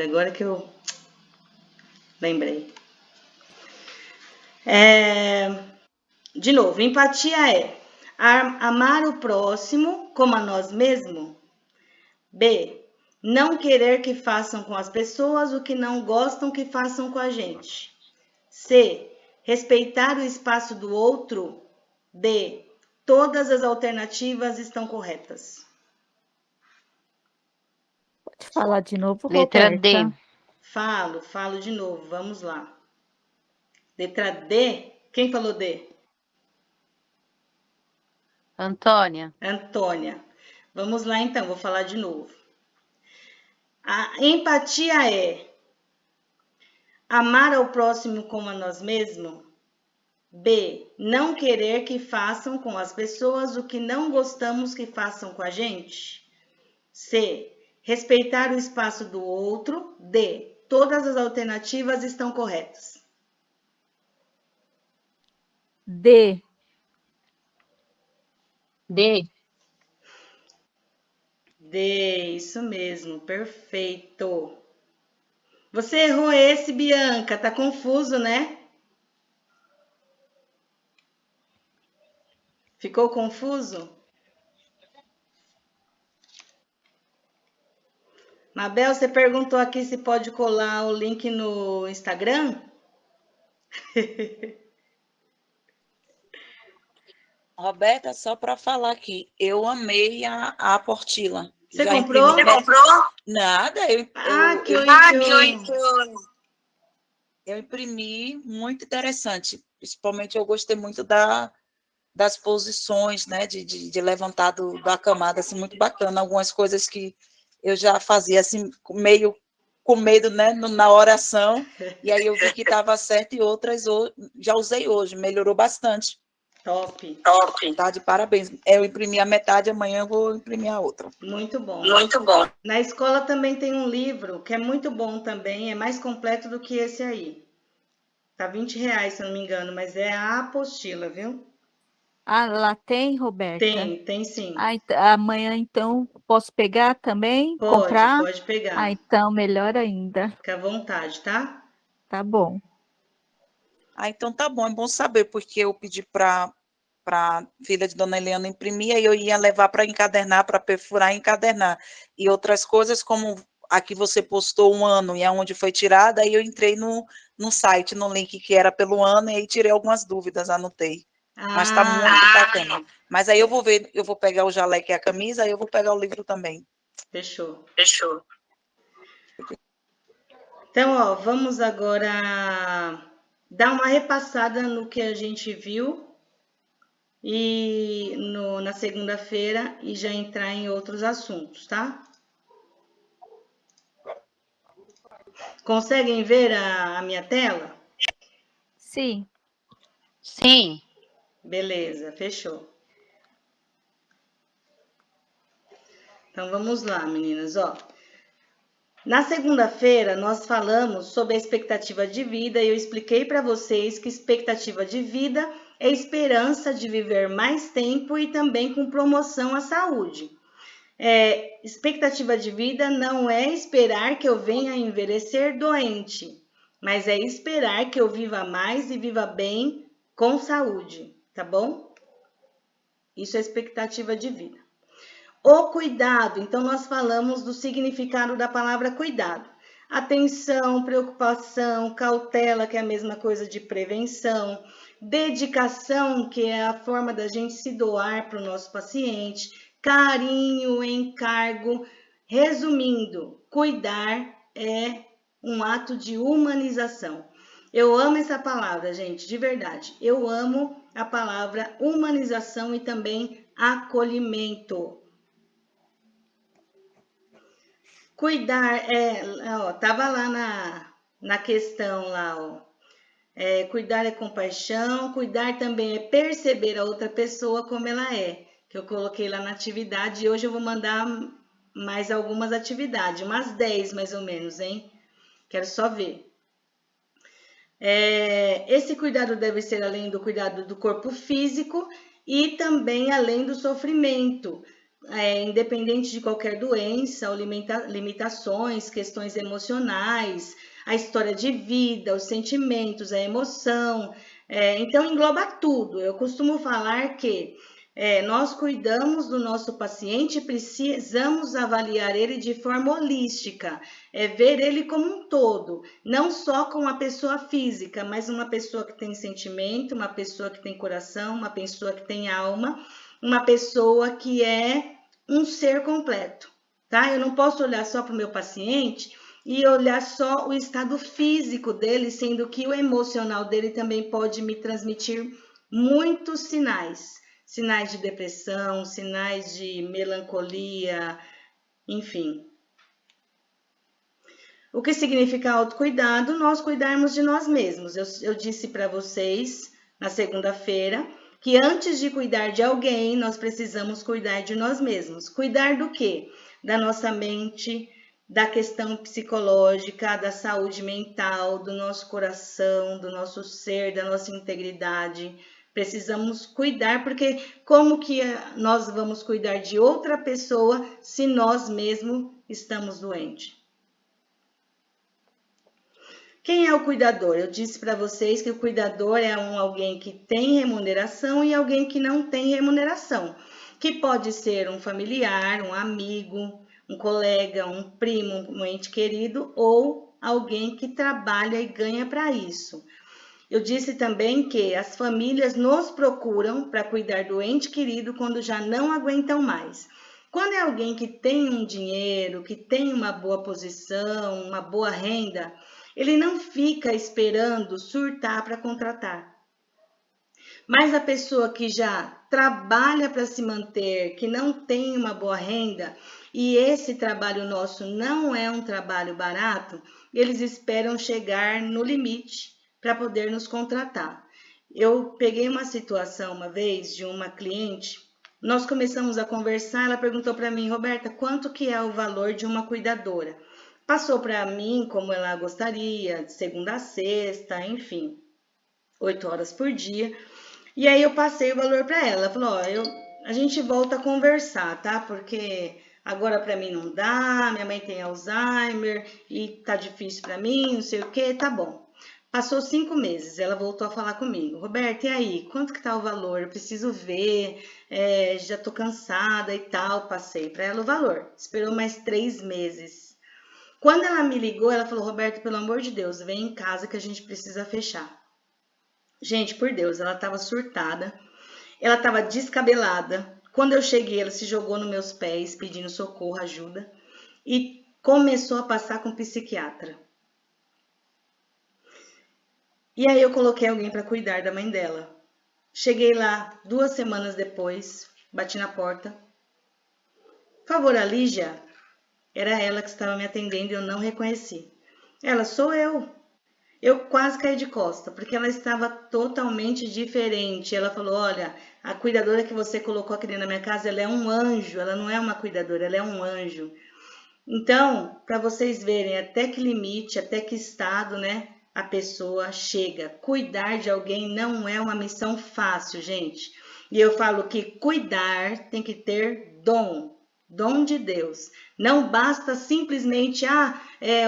Agora que eu lembrei. De novo, empatia é amar o próximo como a nós mesmos. B. Não querer que façam com as pessoas o que não gostam que façam com a gente. C. Respeitar o espaço do outro. D. Todas as alternativas estão corretas. Pode falar de novo, Letra Roberta? D. Falo de novo, vamos lá. Letra D. Quem falou D? Antônia. Antônia. Vamos lá então, vou falar de novo. A empatia é amar ao próximo como a nós mesmos. B. Não querer que façam com as pessoas o que não gostamos que façam com a gente. C. Respeitar o espaço do outro. D. Todas as alternativas estão corretas. D. D. D. Isso mesmo, perfeito. Você errou esse, Bianca. Tá confuso, né? Ficou confuso? Mabel, você perguntou aqui se pode colar o link no Instagram? Roberta, só para falar aqui, eu amei a apostila. Você Já comprou? imprimi. Você comprou? Nada, eu imprimi, muito interessante. Principalmente eu gostei muito das posições, né, de levantar da camada, assim, muito bacana. Algumas coisas que eu já fazia, assim, meio com medo, né, na oração, e aí eu vi que estava certo e outras já usei hoje, melhorou bastante. Top. Tá de parabéns. Eu imprimi a metade, amanhã eu vou imprimir a outra. Muito bom. Muito bom. Na escola também tem um livro que é muito bom também, é mais completo do que esse aí. Tá R$20, se eu não me engano, mas é a apostila, viu? Ah, lá tem, Roberta? Tem sim. Amanhã, então, posso pegar também? Comprar? Pode pegar. Então, melhor ainda. Fica à vontade, tá? Tá bom. Então tá bom, é bom saber, porque eu pedi para filha de Dona Eliana imprimir, aí eu ia levar para encadernar, para perfurar e encadernar. E outras coisas, como aqui você postou um ano e aonde foi tirada, aí eu entrei no site, no link que era pelo ano, e aí tirei algumas dúvidas, anotei. Mas tá muito bacana. Mas aí eu vou ver, eu vou pegar o jaleco e a camisa, aí eu vou pegar o livro também. Fechou. Fechou. Então, ó, vamos agora dar uma repassada no que a gente viu e na segunda-feira e já entrar em outros assuntos, tá? Conseguem ver a minha tela? Sim. Sim. Beleza, fechou. Então vamos lá, meninas, ó. Na segunda-feira nós falamos sobre a expectativa de vida e eu expliquei para vocês que expectativa de vida é esperança de viver mais tempo e também com promoção à saúde. Expectativa de vida não é esperar que eu venha a envelhecer doente, mas é esperar que eu viva mais e viva bem com saúde, tá bom? Isso é expectativa de vida. O cuidado, então nós falamos do significado da palavra cuidado. Atenção, preocupação, cautela, que é a mesma coisa de prevenção, dedicação, que é a forma da gente se doar para o nosso paciente, carinho, encargo. Resumindo, cuidar é um ato de humanização. Eu amo essa palavra, gente, de verdade. Eu amo a palavra humanização e também acolhimento. Cuidar, tava lá na questão lá, ó. Cuidar é compaixão, cuidar também é perceber a outra pessoa como ela é, que eu coloquei lá na atividade e hoje eu vou mandar mais algumas atividades, umas 10 mais ou menos, hein? Quero só ver. Esse cuidado deve ser além do cuidado do corpo físico e também além do sofrimento. independente de qualquer doença ou limitações, questões emocionais, a história de vida, os sentimentos, a emoção. Então, engloba tudo. Eu costumo falar que nós cuidamos do nosso paciente, precisamos avaliar ele de forma holística, ver ele como um todo, não só como uma pessoa física, mas uma pessoa que tem sentimento, uma pessoa que tem coração, uma pessoa que tem alma, uma pessoa que é um ser completo, tá? Eu não posso olhar só para o meu paciente e olhar só o estado físico dele, sendo que o emocional dele também pode me transmitir muitos sinais de depressão, sinais de melancolia, enfim. O que significa autocuidado? Nós cuidarmos de nós mesmos. Eu disse para vocês na segunda-feira que antes de cuidar de alguém, nós precisamos cuidar de nós mesmos. Cuidar do quê? Da nossa mente, da questão psicológica, da saúde mental, do nosso coração, do nosso ser, da nossa integridade. Precisamos cuidar, porque como que nós vamos cuidar de outra pessoa se nós mesmos estamos doentes? Quem é o cuidador? Eu disse para vocês que o cuidador é alguém que tem remuneração e alguém que não tem remuneração, que pode ser um familiar, um amigo, um colega, um primo, um ente querido ou alguém que trabalha e ganha para isso. Eu disse também que as famílias nos procuram para cuidar do ente querido quando já não aguentam mais. Quando é alguém que tem um dinheiro, que tem uma boa posição, uma boa renda, ele não fica esperando surtar para contratar. Mas a pessoa que já trabalha para se manter, que não tem uma boa renda, e esse trabalho nosso não é um trabalho barato, eles esperam chegar no limite para poder nos contratar. Eu peguei uma situação uma vez de uma cliente, nós começamos a conversar, ela perguntou para mim, Roberta, quanto que é o valor de uma cuidadora? Passou para mim como ela gostaria, de segunda a sexta, enfim, 8 horas por dia. E aí eu passei o valor para ela. Ela falou, a gente volta a conversar, tá? Porque agora para mim não dá, minha mãe tem Alzheimer e tá difícil para mim, não sei o que, tá bom. Passou 5 meses, ela voltou a falar comigo. Roberta, e aí, quanto que tá o valor? Eu preciso ver, já tô cansada e tal. Passei para ela o valor. Esperou mais 3 meses. Quando ela me ligou, ela falou, Roberta, pelo amor de Deus, vem em casa que a gente precisa fechar. Gente, por Deus, ela estava surtada, ela estava descabelada. Quando eu cheguei, ela se jogou nos meus pés, pedindo socorro, ajuda, e começou a passar com o psiquiatra. E aí eu coloquei alguém para cuidar da mãe dela. Cheguei lá 2 semanas depois, bati na porta. Por favor, a Lígia? Era ela que estava me atendendo e eu não reconheci. Ela, sou eu. Eu quase caí de costa, porque ela estava totalmente diferente. Ela falou, olha, a cuidadora que você colocou aqui na minha casa, ela é um anjo, ela não é uma cuidadora, ela é um anjo. Então, para vocês verem até que limite, até que estado, né, a pessoa chega. Cuidar de alguém não é uma missão fácil, gente. E eu falo que cuidar tem que ter dom de Deus. Não basta simplesmente,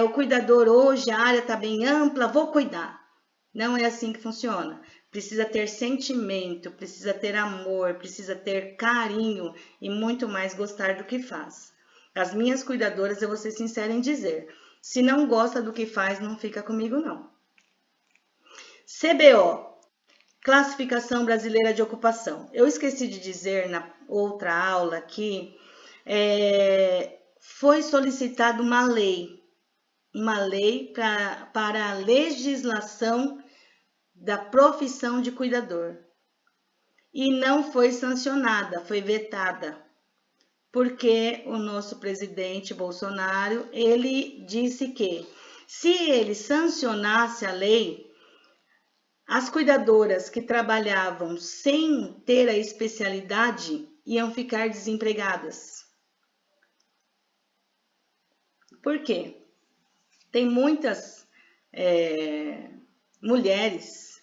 o cuidador hoje, a área está bem ampla, vou cuidar. Não é assim que funciona. Precisa ter sentimento, precisa ter amor, precisa ter carinho e muito mais gostar do que faz. As minhas cuidadoras, eu vou ser sincera em dizer, se não gosta do que faz, não fica comigo não. CBO, Classificação Brasileira de Ocupação. Eu esqueci de dizer na outra aula que foi solicitada uma lei para a legislação da profissão de cuidador. E não foi sancionada, foi vetada. Porque o nosso presidente Bolsonaro, ele disse que se ele sancionasse a lei, as cuidadoras que trabalhavam sem ter a especialidade iam ficar desempregadas. Por quê? Tem muitas mulheres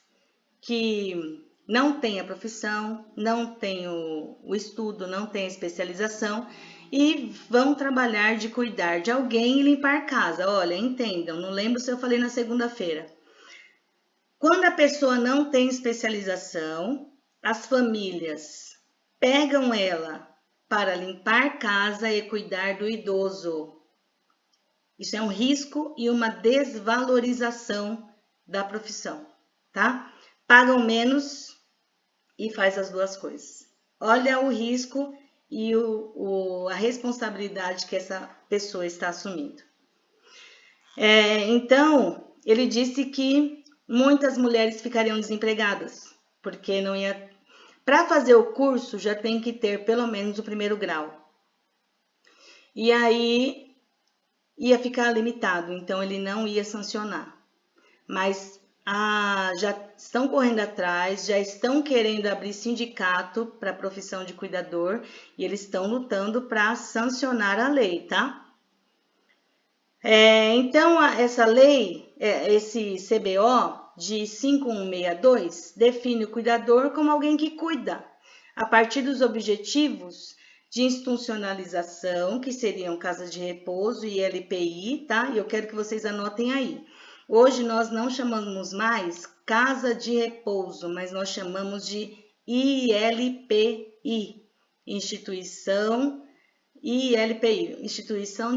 que não tem a profissão, não tem o estudo, não tem a especialização e vão trabalhar de cuidar de alguém e limpar casa. Olha, entendam, não lembro se eu falei na segunda-feira. Quando a pessoa não tem especialização, as famílias pegam ela para limpar casa e cuidar do idoso. Isso é um risco e uma desvalorização da profissão, tá? Pagam menos e faz as duas coisas. Olha o risco e a responsabilidade que essa pessoa está assumindo. Então, ele disse que muitas mulheres ficariam desempregadas, porque não ia... Para fazer o curso, já tem que ter pelo menos o primeiro grau. E aí ia ficar limitado, então ele não ia sancionar. Mas já estão correndo atrás, já estão querendo abrir sindicato para a profissão de cuidador e eles estão lutando para sancionar a lei, tá? Então, essa lei, esse CBO de 5162, define o cuidador como alguém que cuida, a partir dos objetivos de institucionalização, que seriam casas de repouso e LPI, tá? E eu quero que vocês anotem aí. Hoje nós não chamamos mais casa de repouso, mas nós chamamos de ILPI, Instituição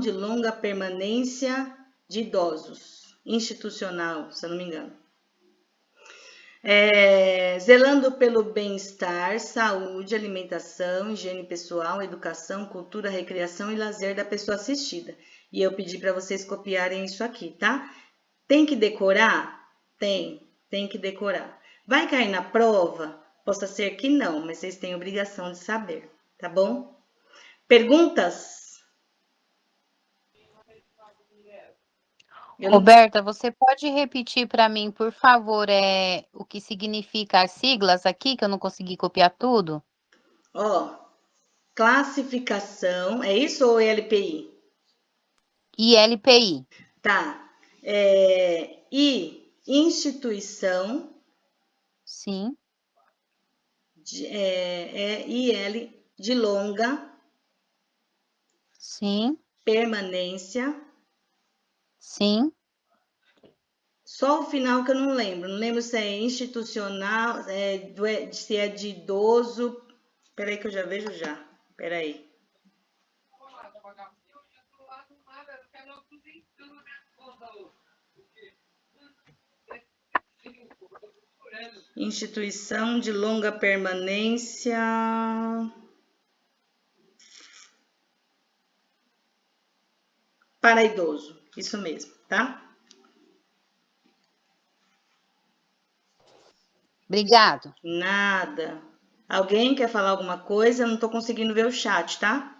de Longa Permanência de Idosos, institucional, se eu não me engano. Zelando pelo bem-estar, saúde, alimentação, higiene pessoal, educação, cultura, recreação e lazer da pessoa assistida. E eu pedi para vocês copiarem isso aqui, tá? Tem que decorar? Tem que decorar. Vai cair na prova? Possa ser que não, mas vocês têm obrigação de saber, tá bom? Perguntas? Roberta, você pode repetir para mim, por favor, o que significa as siglas aqui, que eu não consegui copiar tudo? Classificação, é isso ou LPI? ILPI. Tá. Instituição. Sim. IL de longa. Sim. Permanência. Sim. Só o final que eu não lembro. Não lembro se é institucional, se é de idoso. Peraí que eu já vejo já. Peraí. Instituição de longa permanência. Para idoso. Isso mesmo, tá? Obrigado. Nada. Alguém quer falar alguma coisa? Eu não tô conseguindo ver o chat, tá?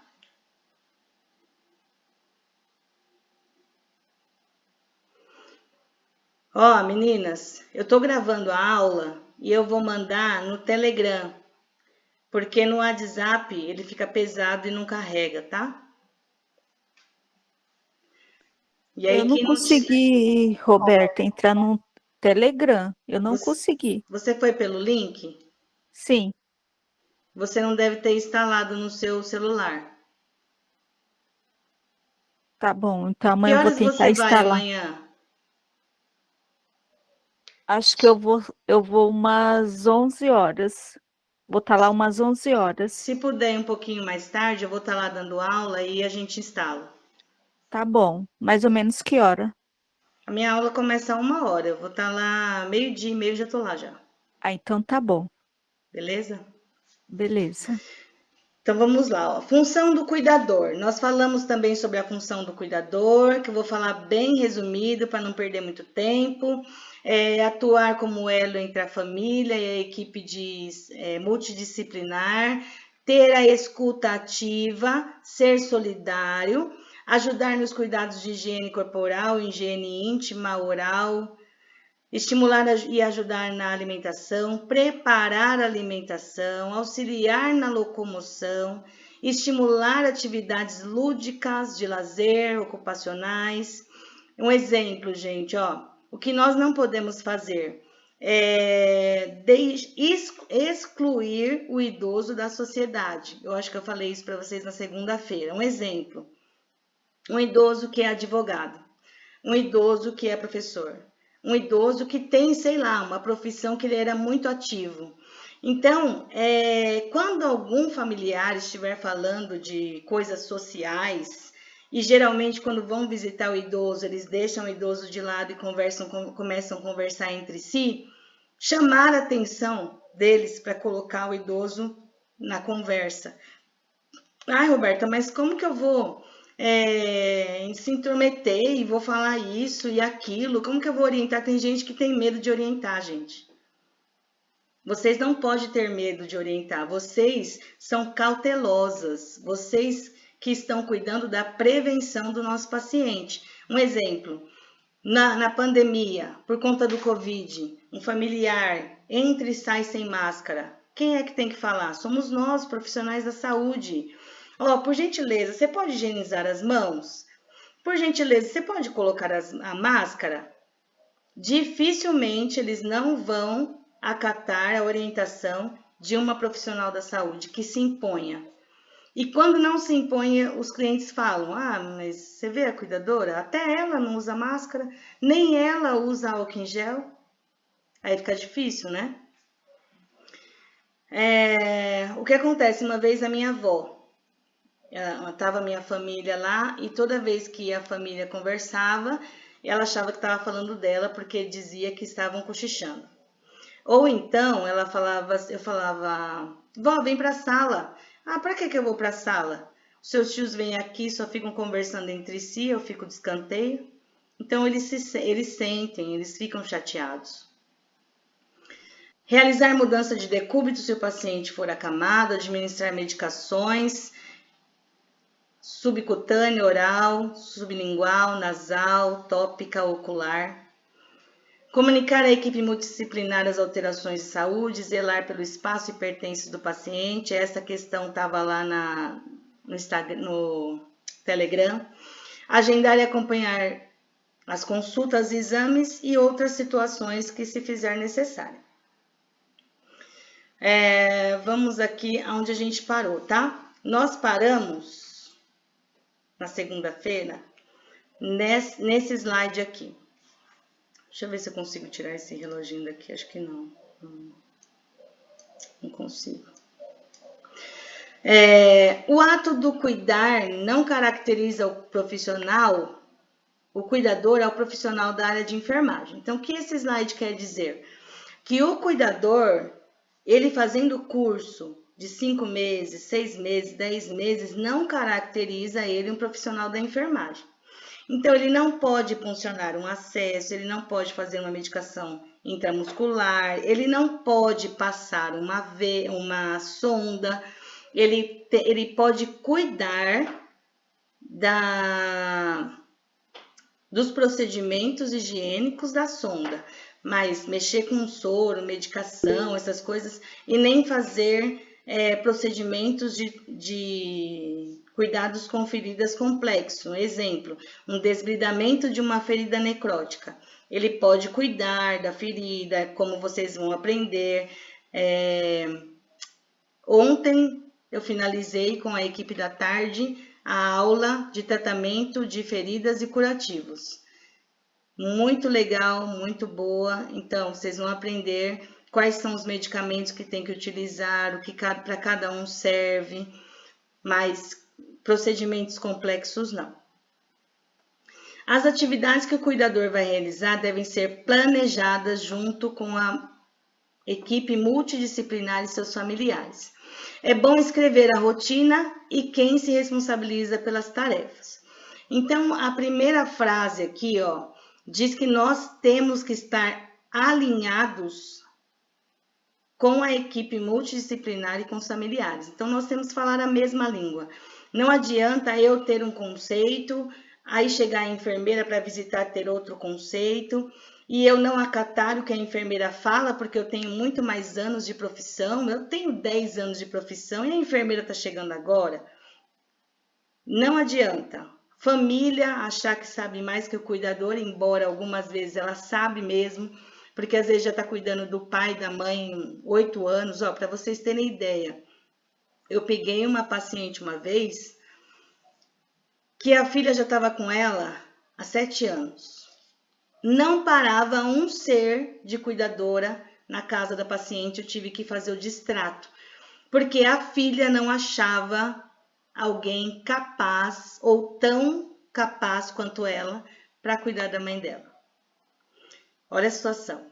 Meninas, eu tô gravando a aula e eu vou mandar no Telegram, porque no WhatsApp ele fica pesado e não carrega, tá? E aí, eu não consegui, Roberta, entrar no Telegram. Eu não consegui. Você foi pelo link? Sim. Você não deve ter instalado no seu celular. Tá bom, então amanhã eu vou tentar instalar. Que horas você vai amanhã? Acho que eu vou umas 11 horas. Vou estar lá umas 11 horas. Se puder um pouquinho mais tarde, eu vou estar lá dando aula e a gente instala. Tá bom. Mais ou menos que hora? A minha aula começa a 1h. Eu vou estar lá 12:30, já tô lá já. Então tá bom. Beleza? Beleza. Então vamos lá, função do cuidador. Nós falamos também sobre a função do cuidador, que eu vou falar bem resumido para não perder muito tempo. Atuar como elo entre a família e a equipe multidisciplinar, ter a escuta ativa, ser solidário, ajudar nos cuidados de higiene corporal, higiene íntima, oral, estimular e ajudar na alimentação, preparar a alimentação, auxiliar na locomoção, estimular atividades lúdicas de lazer, ocupacionais. Um exemplo, gente, o que nós não podemos fazer? excluir o idoso da sociedade. Eu acho que eu falei isso para vocês na segunda-feira. Um exemplo: um idoso que é advogado, um idoso que é professor, um idoso que tem, sei lá, uma profissão que ele era muito ativo. Então, quando algum familiar estiver falando de coisas sociais, e geralmente quando vão visitar o idoso, eles deixam o idoso de lado e começam a conversar entre si, chamar a atenção deles para colocar o idoso na conversa. Ai, Roberta, mas como que eu vou se intrometer e vou falar isso e aquilo? Como que eu vou orientar? Tem gente que tem medo de orientar, gente. Vocês não podem ter medo de orientar. Vocês são cautelosas. Vocês que estão cuidando da prevenção do nosso paciente. Um exemplo, na pandemia, por conta do Covid, um familiar entra e sai sem máscara. Quem é que tem que falar? Somos nós, profissionais da saúde. Por gentileza, você pode higienizar as mãos? Por gentileza, você pode colocar a máscara? Dificilmente eles não vão acatar a orientação de uma profissional da saúde que se imponha. E quando não se imponha, os clientes falam: mas você vê a cuidadora? Até ela não usa máscara, nem ela usa álcool em gel. Aí fica difícil, né? O que acontece? Uma vez a minha avó, estava minha família lá, e toda vez que a família conversava, ela achava que estava falando dela, porque dizia que estavam cochichando. Ou então eu falava: vó, vem para a sala. Para que eu vou para a sala? Os seus tios vêm aqui, só ficam conversando entre si, eu fico de escanteio. Então eles sentem, eles ficam chateados. Realizar mudança de decúbito se o paciente for acamado, administrar medicações subcutâneo, oral, sublingual, nasal, tópica, ocular. Comunicar à equipe multidisciplinar as alterações de saúde, zelar pelo espaço e pertences do paciente. Essa questão estava lá no Telegram. Agendar e acompanhar as consultas, exames e outras situações que se fizer necessário. Vamos aqui onde a gente parou, tá? Nós paramos na segunda-feira nesse slide aqui. Deixa eu ver se eu consigo tirar esse reloginho daqui. Acho que não. Não consigo. O ato do cuidar não caracteriza o profissional, o cuidador é o profissional da área de enfermagem. Então, o que esse slide quer dizer? Que o cuidador, ele fazendo curso de 5 meses, 6 meses, 10 meses, não caracteriza ele um profissional da enfermagem. Então, ele não pode puncionar um acesso, ele não pode fazer uma medicação intramuscular, ele não pode passar uma sonda, ele pode cuidar dos procedimentos higiênicos da sonda, mas mexer com soro, medicação, essas coisas, e nem fazer procedimentos de cuidados com feridas complexos. Exemplo, um desbridamento de uma ferida necrótica. Ele pode cuidar da ferida, como vocês vão aprender. Ontem eu finalizei com a equipe da tarde a aula de tratamento de feridas e curativos. Muito legal, muito boa. Então, vocês vão aprender quais são os medicamentos que tem que utilizar, o que para cada um serve, mas procedimentos complexos não. As atividades que o cuidador vai realizar devem ser planejadas junto com a equipe multidisciplinar e seus familiares. É bom escrever a rotina e quem se responsabiliza pelas tarefas. Então, a primeira frase aqui, diz que nós temos que estar alinhados com a equipe multidisciplinar e com os familiares. Então, nós temos que falar a mesma língua. Não adianta eu ter um conceito, aí chegar a enfermeira para visitar ter outro conceito, e eu não acatar o que a enfermeira fala, porque eu tenho muito mais anos de profissão, eu tenho 10 anos de profissão e a enfermeira está chegando agora. Não adianta. Família achar que sabe mais que o cuidador, embora algumas vezes ela sabe mesmo, porque às vezes já está cuidando do pai e da mãe 8 anos. Ó, para vocês terem ideia, eu peguei uma paciente uma vez que a filha já estava com ela há 7 anos. Não parava um ser de cuidadora na casa da paciente, eu tive que fazer o distrato, porque a filha não achava alguém capaz ou tão capaz quanto ela para cuidar da mãe dela. Olha a situação.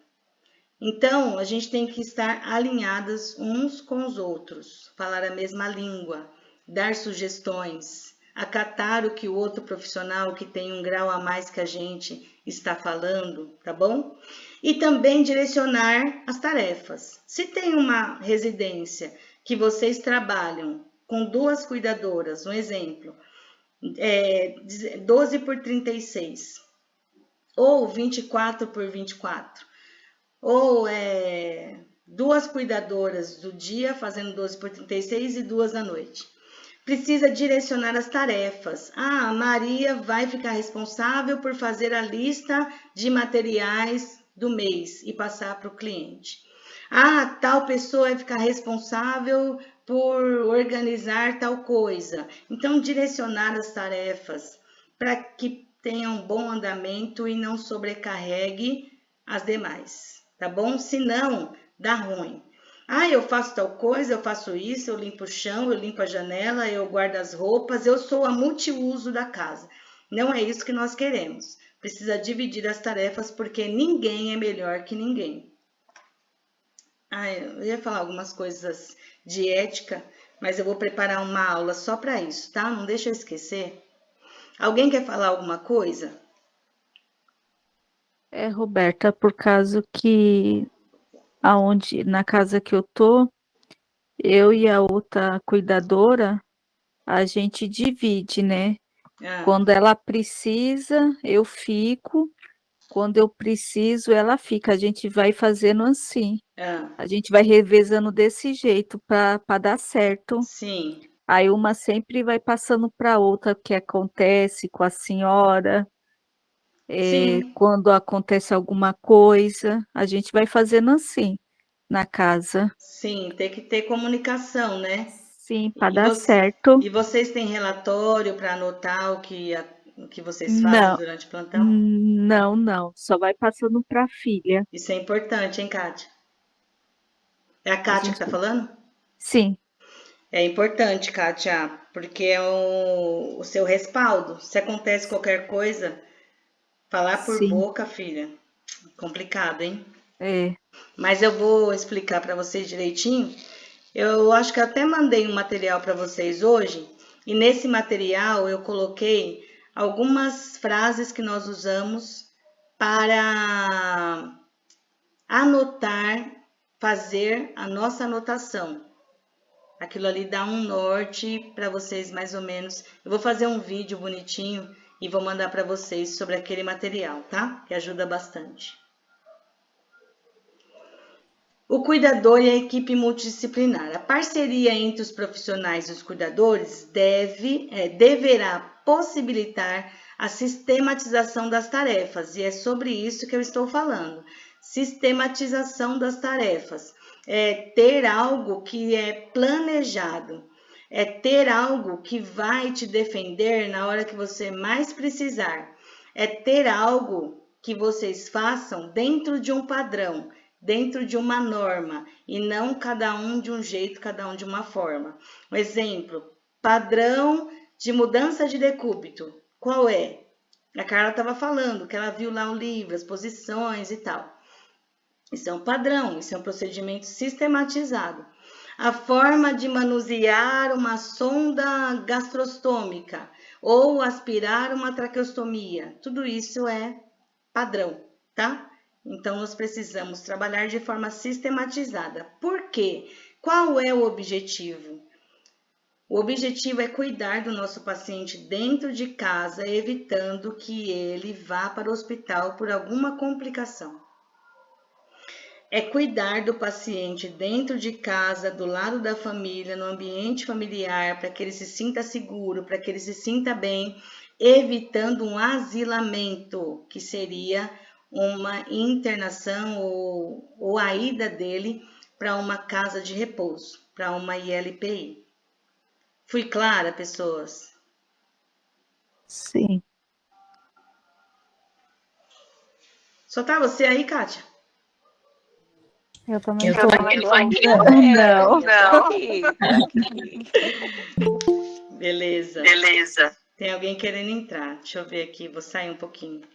Então, a gente tem que estar alinhadas uns com os outros, falar a mesma língua, dar sugestões, acatar o que o outro profissional que tem um grau a mais que a gente está falando, tá bom? E também direcionar as tarefas. Se tem uma residência que vocês trabalham com 2 cuidadoras, um exemplo, 12 por 36, ou 24 por 24, ou 2 cuidadoras do dia fazendo 12 por 36 e 2 à noite. Precisa direcionar as tarefas. Ah, a Maria vai ficar responsável por fazer a lista de materiais do mês e passar para o cliente. Ah, tal pessoa vai ficar responsável por organizar tal coisa. Então, direcionar as tarefas para que tenha um bom andamento e não sobrecarregue as demais, tá bom? Senão, dá ruim. Ah, eu faço tal coisa, eu faço isso, eu limpo o chão, eu limpo a janela, eu guardo as roupas, eu sou a multiuso da casa. Não é isso que nós queremos. Precisa dividir as tarefas porque ninguém é melhor que ninguém. Ah, eu ia falar algumas coisas de ética, mas eu vou preparar uma aula só para isso, tá? Não deixa eu esquecer. Alguém quer falar alguma coisa? Roberta, por causa que na casa que eu tô, eu e a outra cuidadora, a gente divide, né? Ah, Quando ela precisa, eu fico. Quando eu preciso, ela fica. A gente vai fazendo assim. ah, A gente vai revezando desse jeito para dar certo. sim, Aí uma sempre vai passando para outra o que acontece com a senhora. sim, Quando acontece alguma coisa, a gente vai fazendo assim na casa. sim, tem que ter comunicação, né? Sim, para E, dar você, certo. e vocês têm relatório para anotar o que vocês fazem Não, durante o plantão? não, não. Só vai passando para a filha. Isso é importante, hein, Kátia? É a A Kátia que gente, tá falando? sim, É importante, Kátia, porque é o seu respaldo. Se acontece qualquer coisa, falar por sim. boca, filha, complicado, hein? É. Mas eu vou explicar para vocês direitinho. Eu acho que até mandei um material para vocês hoje, e nesse material eu coloquei algumas frases que nós usamos para anotar, fazer a nossa anotação. Aquilo ali dá um norte para vocês mais ou menos. Eu vou fazer um vídeo bonitinho e vou mandar para vocês sobre aquele material, tá? Que ajuda bastante. O cuidador e a equipe multidisciplinar. A parceria entre os profissionais e os cuidadores deverá possibilitar a sistematização das tarefas, e é sobre isso que eu estou falando. Sistematização das tarefas. É ter algo que é planejado, é ter algo que vai te defender na hora que você mais precisar, é ter algo que vocês façam dentro de um padrão, dentro de uma norma, e não cada um de um jeito, cada um de uma forma. Um exemplo, padrão de mudança de decúbito. Qual é? A Carla estava falando que ela viu lá o livro, as posições e tal. Isso é um padrão, isso é um procedimento sistematizado. A forma de manusear uma sonda gastrostômica ou aspirar uma traqueostomia, tudo isso é padrão, tá? Então, nós precisamos trabalhar de forma sistematizada. Por quê? Qual é o objetivo? O objetivo é cuidar do nosso paciente dentro de casa, evitando que ele vá para o hospital por alguma complicação. É cuidar do paciente dentro de casa, do lado da família, no ambiente familiar, para que ele se sinta seguro, para que ele se sinta bem, evitando um asilamento, que seria uma internação ou a ida dele para uma casa de repouso, para uma ILPI. Fui clara, pessoas? Sim. Só tá você aí, Kátia? Eu também Eu tô tô aqui. aqui. Não. Não. Beleza. Beleza. Tem alguém querendo entrar. Deixa eu ver aqui, vou sair um pouquinho.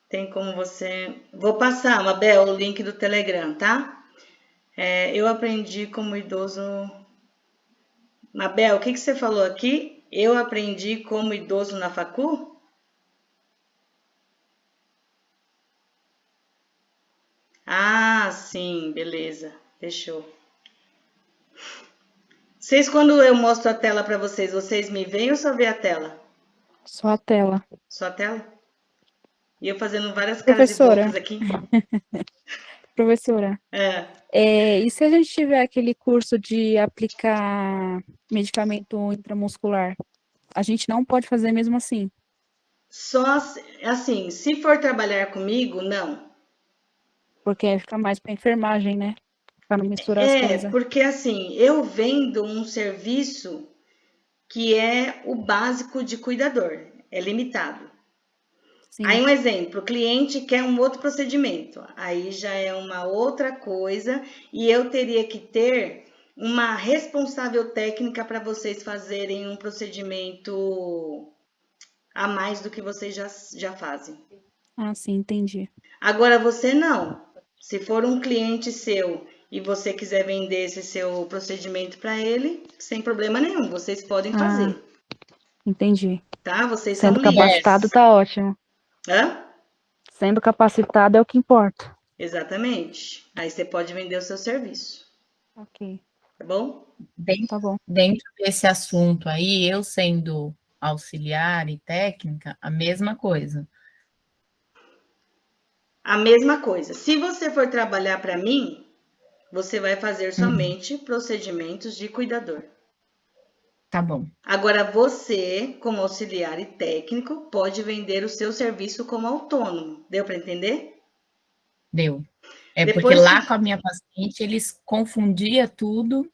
Tem como você... Vou passar, Mabel, o link do Telegram, tá? Eu aprendi como idoso... Mabel, o que você falou aqui? Eu aprendi como idoso na facu? Ah, sim, beleza. Fechou. Vocês, quando eu mostro a tela para vocês, vocês me veem ou só vê a tela? Só a tela. Só a tela? E eu fazendo várias caras e Professora, bocas aqui. professora, e se a gente tiver aquele curso de aplicar medicamento intramuscular, a gente não pode fazer mesmo assim? Só assim, se for trabalhar comigo, não. Porque aí fica mais para enfermagem, né? Para não misturar as coisas. Porque assim, eu vendo um serviço que é o básico de cuidador, é limitado. Aí Sim. um exemplo, o cliente quer um outro procedimento, aí já é uma outra coisa e eu teria que ter uma responsável técnica para vocês fazerem um procedimento a mais do que vocês já fazem. Ah, sim, entendi. Agora você não. Se for um cliente seu e você quiser vender esse seu procedimento para ele, sem problema nenhum, vocês podem fazer, Entendi. tá? Vocês são Sendo livres. capacitado, tá ótimo. Hã? Sendo capacitado é o que importa. Exatamente. Aí você pode vender o seu serviço, Ok, tá bom? tá bom. Dentro desse assunto aí, eu sendo auxiliar e técnica, a mesma coisa. A mesma coisa. Se você for trabalhar para mim, você vai fazer somente procedimentos de cuidador. Tá bom. Agora, você, como auxiliar e técnico, pode vender o seu serviço como autônomo. Deu para entender? Deu. É porque Depois, lá com a minha paciente, eles confundia tudo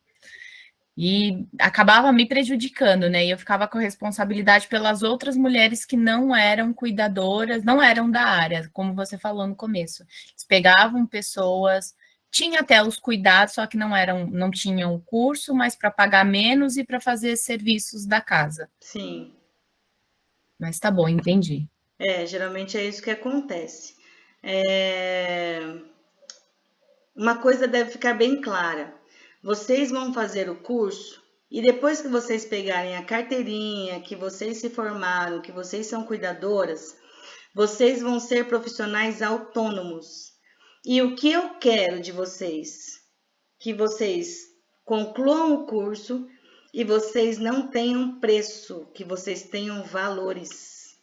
e acabava me prejudicando, né? E eu ficava com a responsabilidade pelas outras mulheres que não eram cuidadoras, não eram da área, como você falou no começo. Eles pegavam pessoas, tinha até os cuidados, só que não tinham o curso, mas para pagar menos e para fazer serviços da casa. sim. Mas tá bom, entendi. Geralmente é isso que acontece. Uma coisa deve ficar bem clara. Vocês vão fazer o curso e depois que vocês pegarem a carteirinha, que vocês se formaram, que vocês são cuidadoras, vocês vão ser profissionais autônomos. E o que eu quero de vocês? Que vocês concluam o curso e vocês não tenham preço, que vocês tenham valores,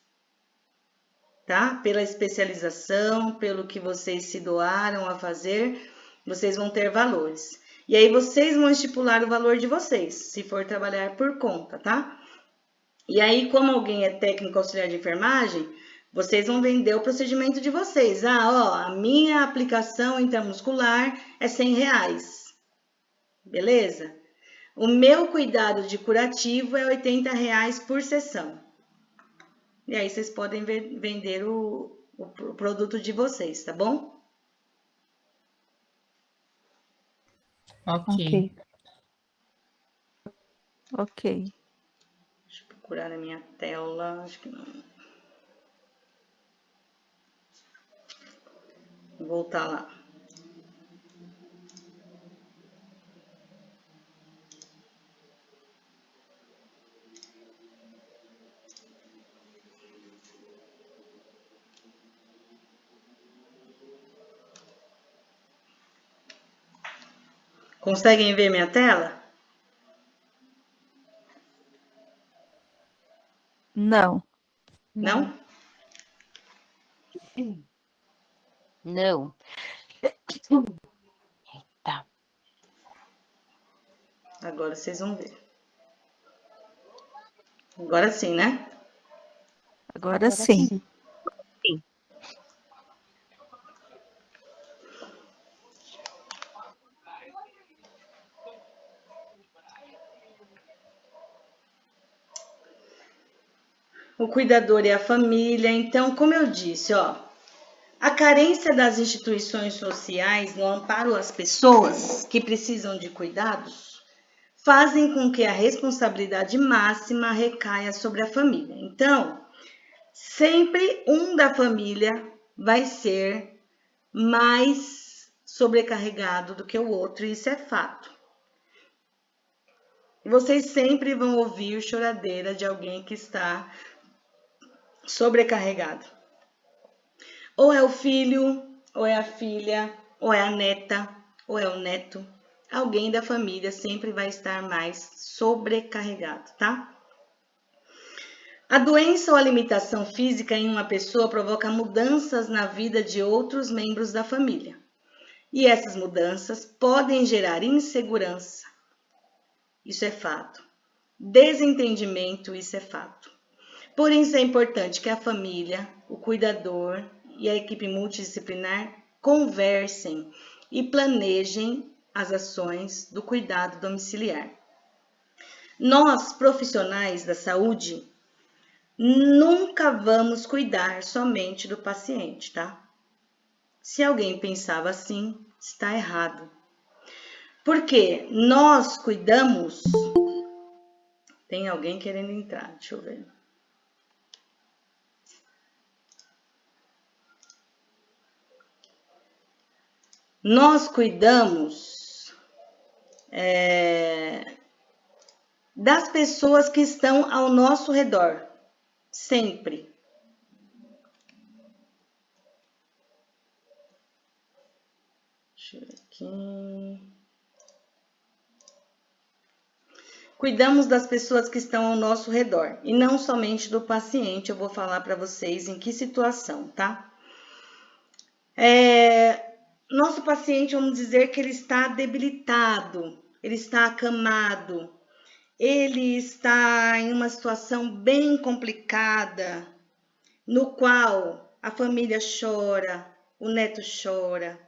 tá? Pela especialização, pelo que vocês se doaram a fazer, vocês vão ter valores. E aí vocês vão estipular o valor de vocês, se for trabalhar por conta, tá? E aí, como alguém é técnico auxiliar de enfermagem, vocês vão vender o procedimento de vocês. A minha aplicação intramuscular é R$100. Beleza? O meu cuidado de curativo é R$80 por sessão. E aí vocês podem vender o produto de vocês, tá bom? Ok. Ok. Deixa eu procurar na minha tela, acho que não. Vou voltar lá. Conseguem ver minha tela? Não. Não? Não. Tá. Agora vocês vão ver. Agora sim, né? Agora sim. Sim. O cuidador é a família. Então, como eu disse, ó, a carência das instituições sociais no amparo às pessoas que precisam de cuidados fazem com que a responsabilidade máxima recaia sobre a família. Então, sempre um da família vai ser mais sobrecarregado do que o outro, e isso é fato. Vocês sempre vão ouvir choradeira de alguém que está sobrecarregado. Ou é o filho, ou é a filha, ou é a neta, ou é o neto. Alguém da família sempre vai estar mais sobrecarregado, tá? A doença ou a limitação física em uma pessoa provoca mudanças na vida de outros membros da família. E essas mudanças podem gerar insegurança. Isso é fato. Desentendimento, isso é fato. Por isso é importante que a família, o cuidador e a equipe multidisciplinar conversem e planejem as ações do cuidado domiciliar. Nós, profissionais da saúde, nunca vamos cuidar somente do paciente, tá? Se alguém pensava assim, está errado. Porque nós cuidamos... Tem alguém querendo entrar, deixa eu ver. Nós cuidamos das pessoas que estão ao nosso redor, sempre. Deixa eu ver aqui. Cuidamos das pessoas que estão ao nosso redor e não somente do paciente. Eu vou falar para vocês em que situação, tá? Nosso paciente, vamos dizer que ele está debilitado, ele está acamado, ele está em uma situação bem complicada, no qual a família chora, o neto chora,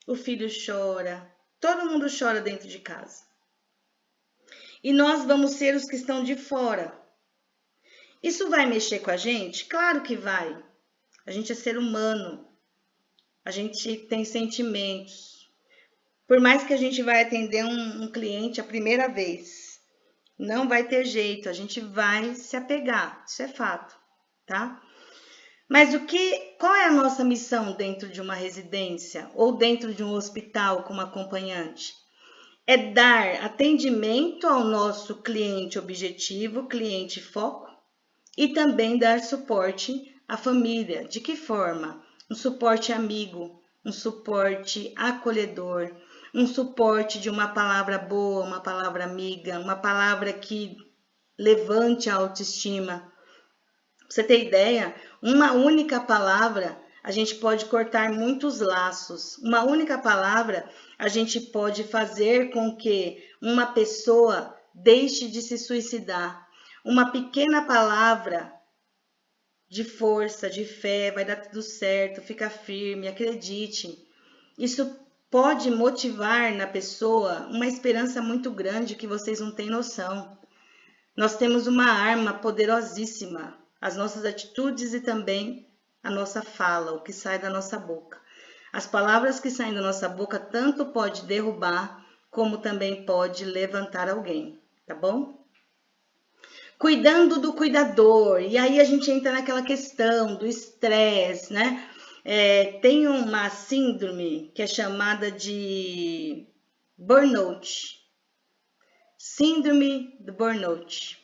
o filho chora, todo mundo chora dentro de casa. E nós vamos ser os que estão de fora. Isso vai mexer com a gente? Claro que vai. A gente é ser humano. A gente tem sentimentos. Por mais que a gente vai atender um cliente a primeira vez, não vai ter jeito, a gente vai se apegar, isso é fato, tá? Mas qual é a nossa missão dentro de uma residência ou dentro de um hospital como acompanhante? É dar atendimento ao nosso cliente objetivo, cliente foco, e também dar suporte à família. De que forma? Um suporte amigo, um suporte acolhedor, um suporte de uma palavra boa, uma palavra amiga, uma palavra que levante a autoestima. Pra você ter ideia, uma única palavra, a gente pode cortar muitos laços. Uma única palavra, a gente pode fazer com que uma pessoa deixe de se suicidar. Uma pequena palavra de força, de fé, vai dar tudo certo, fica firme, acredite. Isso pode motivar na pessoa uma esperança muito grande que vocês não têm noção. Nós temos uma arma poderosíssima, as nossas atitudes e também a nossa fala, o que sai da nossa boca. As palavras que saem da nossa boca tanto pode derrubar, como também pode levantar alguém, tá bom? Cuidando do cuidador, e aí a gente entra naquela questão do estresse, né? Tem uma síndrome que é chamada de burnout. Síndrome do burnout.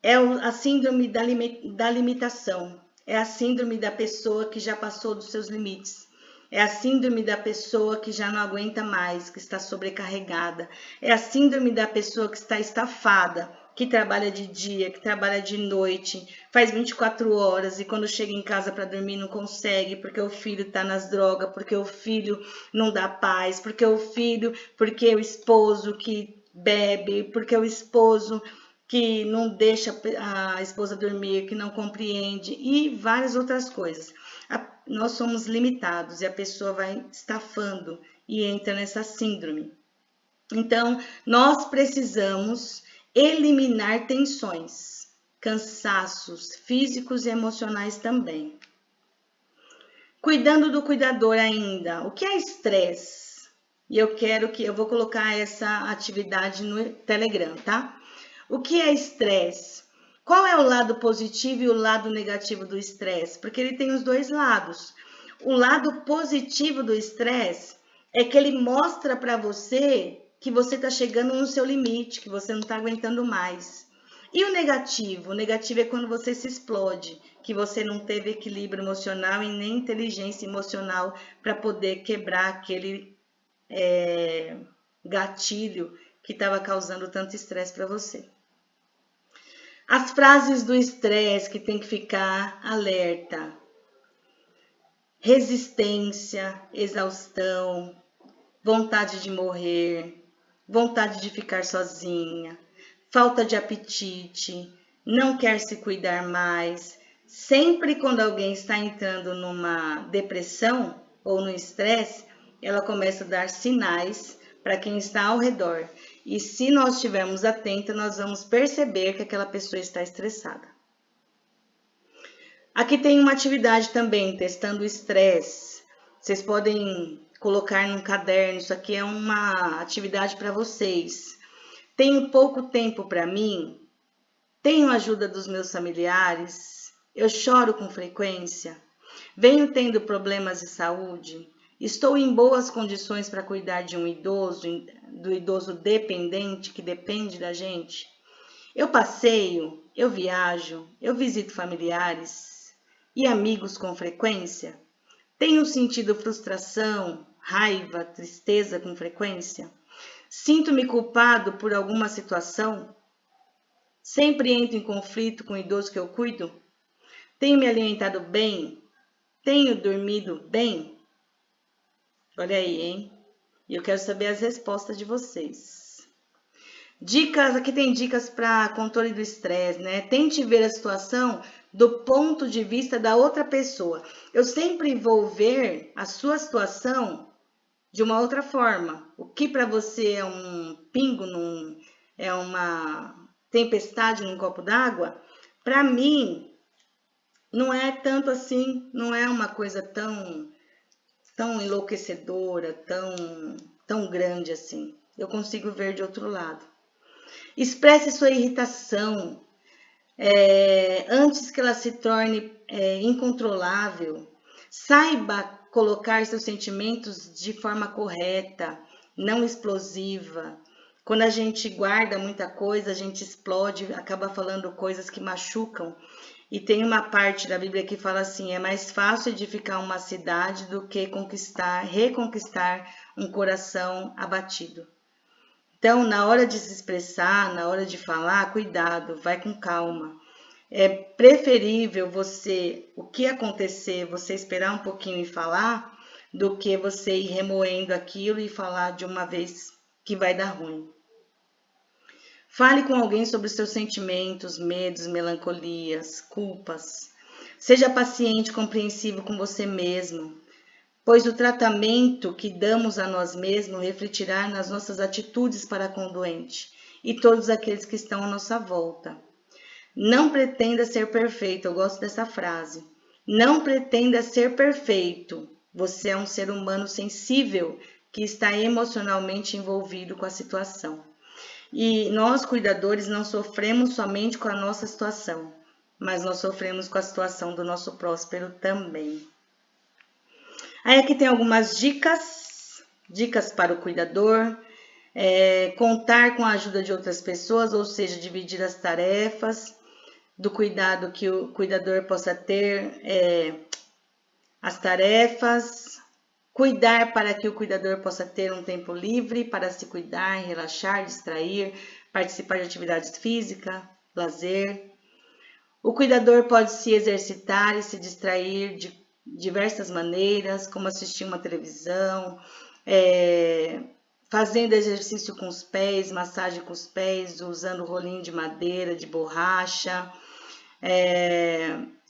É a síndrome da limitação. É a síndrome da pessoa que já passou dos seus limites. É a síndrome da pessoa que já não aguenta mais, que está sobrecarregada. É a síndrome da pessoa que está estafada, que trabalha de dia, que trabalha de noite, faz 24 horas e quando chega em casa para dormir não consegue, porque o filho está nas drogas, porque o filho não dá paz, porque o esposo que bebe, porque o esposo que não deixa a esposa dormir, que não compreende e várias outras coisas. Nós somos limitados e a pessoa vai estafando e entra nessa síndrome. Então, nós precisamos eliminar tensões, cansaços físicos e emocionais também. Cuidando do cuidador ainda, o que é estresse? E eu vou colocar essa atividade no Telegram, tá? O que é estresse? Qual é o lado positivo e o lado negativo do estresse? Porque ele tem os dois lados. O lado positivo do estresse é que ele mostra para você que você está chegando no seu limite, que você não está aguentando mais. E o negativo? O negativo é quando você se explode, que você não teve equilíbrio emocional e nem inteligência emocional para poder quebrar aquele gatilho que estava causando tanto estresse para você. As frases do estresse que tem que ficar alerta: resistência, exaustão, vontade de morrer, vontade de ficar sozinha, falta de apetite, não quer se cuidar mais. Sempre quando alguém está entrando numa depressão ou no estresse, ela começa a dar sinais para quem está ao redor. E se nós estivermos atentos, nós vamos perceber que aquela pessoa está estressada. Aqui tem uma atividade também, testando o estresse. Vocês podem colocar num caderno, isso aqui é uma atividade para vocês. Tenho pouco tempo para mim? Tenho ajuda dos meus familiares? Eu choro com frequência? Venho tendo problemas de saúde? Estou em boas condições para cuidar de um idoso, do idoso dependente que depende da gente? Eu passeio, eu viajo, eu visito familiares e amigos com frequência? Tenho sentido frustração, raiva, tristeza com frequência? Sinto-me culpado por alguma situação? Sempre entro em conflito com o idoso que eu cuido? Tenho me alimentado bem? Tenho dormido bem? Olha aí, hein? E eu quero saber as respostas de vocês. Dicas, aqui tem dicas para controle do estresse, né? Tente ver a situação do ponto de vista da outra pessoa. Eu sempre vou ver a sua situação de uma outra forma. O que para você é um pingo, é uma tempestade num copo d'água, para mim não é tanto assim, não é uma coisa tão enlouquecedora, tão grande assim. Eu consigo ver de outro lado. Expresse sua irritação antes que ela se torne incontrolável. Saiba colocar seus sentimentos de forma correta, não explosiva. Quando a gente guarda muita coisa, a gente explode, acaba falando coisas que machucam. E tem uma parte da Bíblia que fala assim: é mais fácil edificar uma cidade do que reconquistar um coração abatido. Então, na hora de se expressar, na hora de falar, cuidado, vai com calma. É preferível o que acontecer, você esperar um pouquinho e falar, do que você ir remoendo aquilo e falar de uma vez que vai dar ruim. Fale com alguém sobre os seus sentimentos, medos, melancolias, culpas. Seja paciente e compreensivo com você mesmo, pois o tratamento que damos a nós mesmos refletirá nas nossas atitudes para com o doente e todos aqueles que estão à nossa volta. Não pretenda ser perfeito, eu gosto dessa frase. Não pretenda ser perfeito. Você é um ser humano sensível que está emocionalmente envolvido com a situação. E nós, cuidadores, não sofremos somente com a nossa situação, mas nós sofremos com a situação do nosso próspero também. Aí aqui tem algumas dicas para o cuidador. Contar com a ajuda de outras pessoas, ou seja, dividir as tarefas, do cuidado que o cuidador possa ter, as tarefas, cuidar para que o cuidador possa ter um tempo livre para se cuidar, relaxar, distrair, participar de atividades físicas, lazer. O cuidador pode se exercitar e se distrair de diversas maneiras, como assistir uma televisão, fazendo exercício com os pés, massagem com os pés, usando rolinho de madeira, de borracha.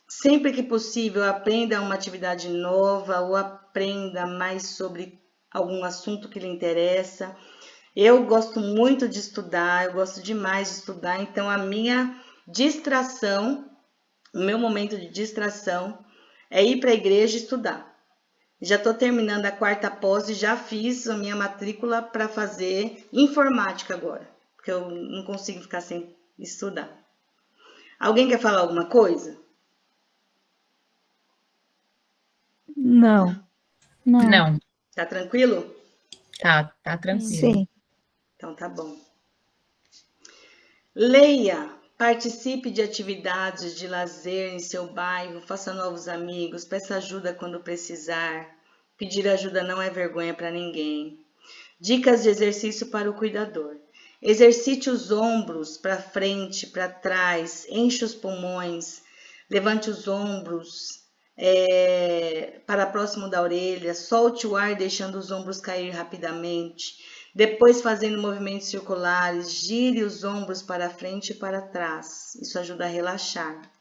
Sempre que possível, aprenda uma atividade nova ou aprenda mais sobre algum assunto que lhe interessa. Eu gosto muito de estudar, eu gosto demais de estudar, então a minha distração, o meu momento de distração é ir para a igreja e estudar. Já estou terminando a 4ª pós e já fiz a minha matrícula para fazer informática agora, porque eu não consigo ficar sem estudar. Alguém quer falar alguma coisa? Não. Não, Tá tranquilo? tá tranquilo. Sim. Então tá bom. Leia, participe de atividades de lazer em seu bairro, faça novos amigos, peça ajuda quando precisar. Pedir ajuda não é vergonha para ninguém. Dicas de exercício para o cuidador. Exercite os ombros para frente, para trás, enche os pulmões, levante os ombros para próximo da orelha, solte o ar deixando os ombros cair rapidamente. Depois, fazendo movimentos circulares, gire os ombros para frente e para trás. Isso ajuda a relaxar.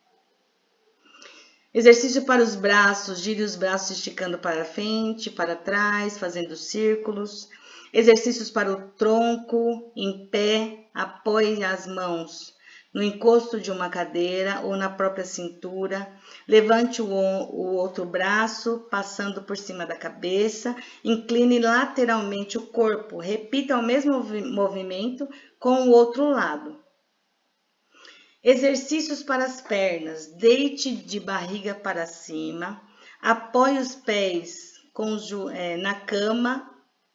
Exercício para os braços, gire os braços esticando para frente, para trás, fazendo círculos. Exercícios para o tronco, em pé, apoie as mãos no encosto de uma cadeira ou na própria cintura. Levante o outro braço, passando por cima da cabeça. Incline lateralmente o corpo. Repita o mesmo movimento com o outro lado. Exercícios para as pernas. Deite de barriga para cima. Apoie os pés na cama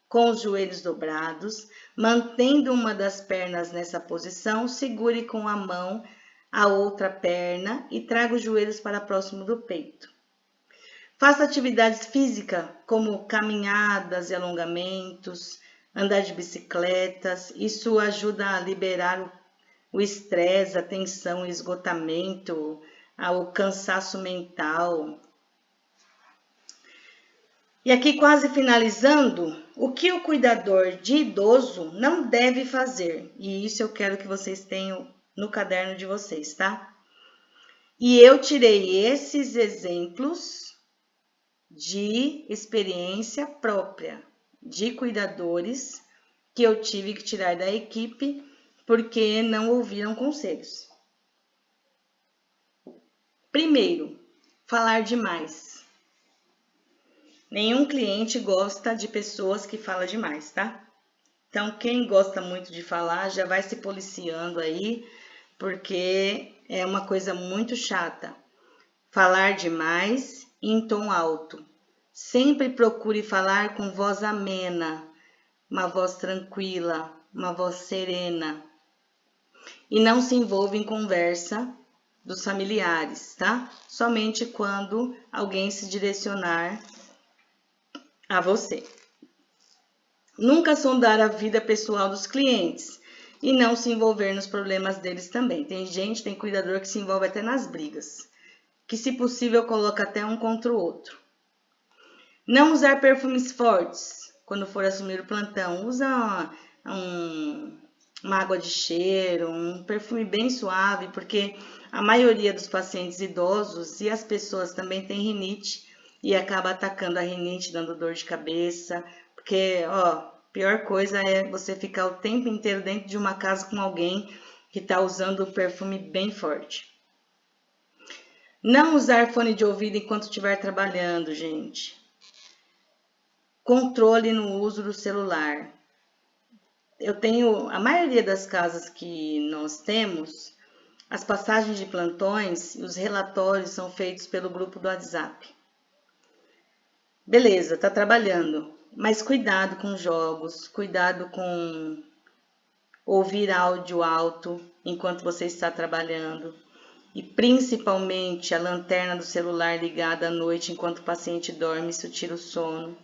com os joelhos dobrados. Mantendo uma das pernas nessa posição, segure com a mão a outra perna e traga os joelhos para próximo do peito. Faça atividades físicas, como caminhadas e alongamentos, andar de bicicletas. Isso ajuda a liberar o estresse, a tensão, o esgotamento, o cansaço mental. E aqui, quase finalizando, o que o cuidador de idoso não deve fazer? E isso eu quero que vocês tenham no caderno de vocês, tá? E eu tirei esses exemplos de experiência própria, de cuidadores que eu tive que tirar da equipe porque não ouviram conselhos. Primeiro, falar demais. Nenhum cliente gosta de pessoas que falam demais, tá? Então, quem gosta muito de falar já vai se policiando aí, porque é uma coisa muito chata. Falar demais em tom alto. Sempre procure falar com voz amena, uma voz tranquila, uma voz serena. E não se envolva em conversa dos familiares, tá? Somente quando alguém se direcionar a você. Nunca sondar a vida pessoal dos clientes e não se envolver nos problemas deles também. Tem cuidador que se envolve até nas brigas, que se possível coloca até um contra o outro. Não usar perfumes fortes quando for assumir o plantão. Usa uma água de cheiro, um perfume bem suave, porque a maioria dos pacientes idosos e as pessoas também tem rinite e acaba atacando a rinite, dando dor de cabeça, porque, pior coisa é você ficar o tempo inteiro dentro de uma casa com alguém que está usando o perfume bem forte. Não usar fone de ouvido enquanto estiver trabalhando, gente. Controle no uso do celular. A maioria das casas que nós temos, as passagens de plantões e os relatórios são feitos pelo grupo do WhatsApp. Beleza, tá trabalhando, mas cuidado com jogos, cuidado com ouvir áudio alto enquanto você está trabalhando e principalmente a lanterna do celular ligada à noite enquanto o paciente dorme, isso tira o sono.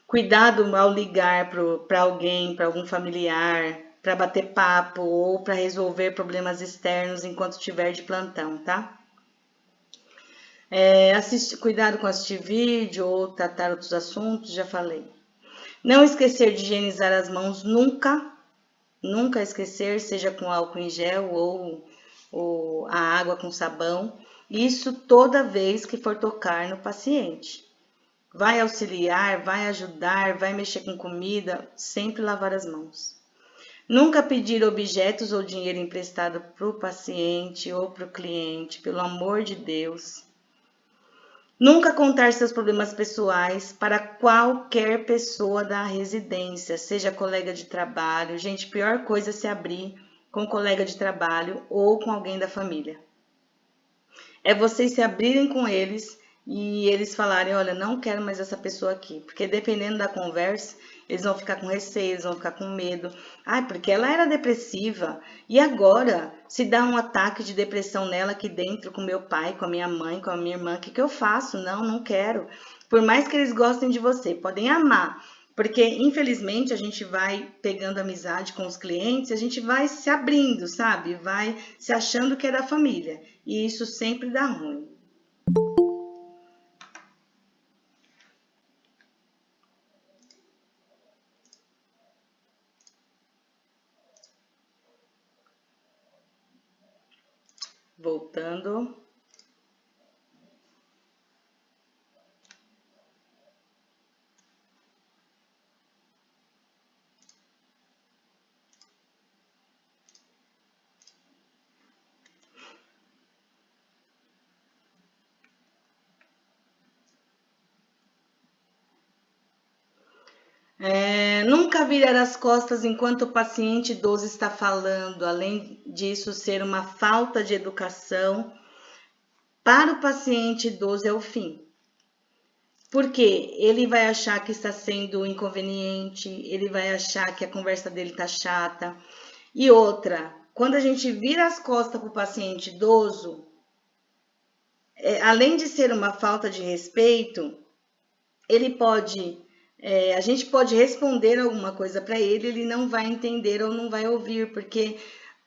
Cuidado ao ligar para alguém, para algum familiar, para bater papo ou para resolver problemas externos enquanto estiver de plantão, tá? Cuidado com assistir vídeo ou tratar outros assuntos, já falei. Não esquecer de higienizar as mãos nunca, nunca esquecer, seja com álcool em gel ou a água com sabão. Isso toda vez que for tocar no paciente. Vai auxiliar, vai ajudar, vai mexer com comida, sempre lavar as mãos. Nunca pedir objetos ou dinheiro emprestado para o paciente ou para o cliente, pelo amor de Deus. Nunca contar seus problemas pessoais para qualquer pessoa da residência, seja colega de trabalho. Gente, pior coisa é se abrir com um colega de trabalho ou com alguém da família. É vocês se abrirem com eles e eles falarem, olha, não quero mais essa pessoa aqui. Porque dependendo da conversa, eles vão ficar com receio, eles vão ficar com medo. Porque ela era depressiva. E agora, se dá um ataque de depressão nela aqui dentro, com meu pai, com a minha mãe, com a minha irmã, o que eu faço? Não quero. Por mais que eles gostem de você, podem amar. Porque, infelizmente, a gente vai pegando amizade com os clientes, a gente vai se abrindo, sabe? Vai se achando que é da família. E isso sempre dá ruim. Voltando. Nunca virar as costas enquanto o paciente idoso está falando, além disso ser uma falta de educação. Para o paciente idoso é o fim. Porque ele vai achar que está sendo inconveniente, ele vai achar que a conversa dele está chata. E outra, quando a gente vira as costas para o paciente idoso, além de ser uma falta de respeito, a gente pode responder alguma coisa para ele, ele não vai entender ou não vai ouvir, porque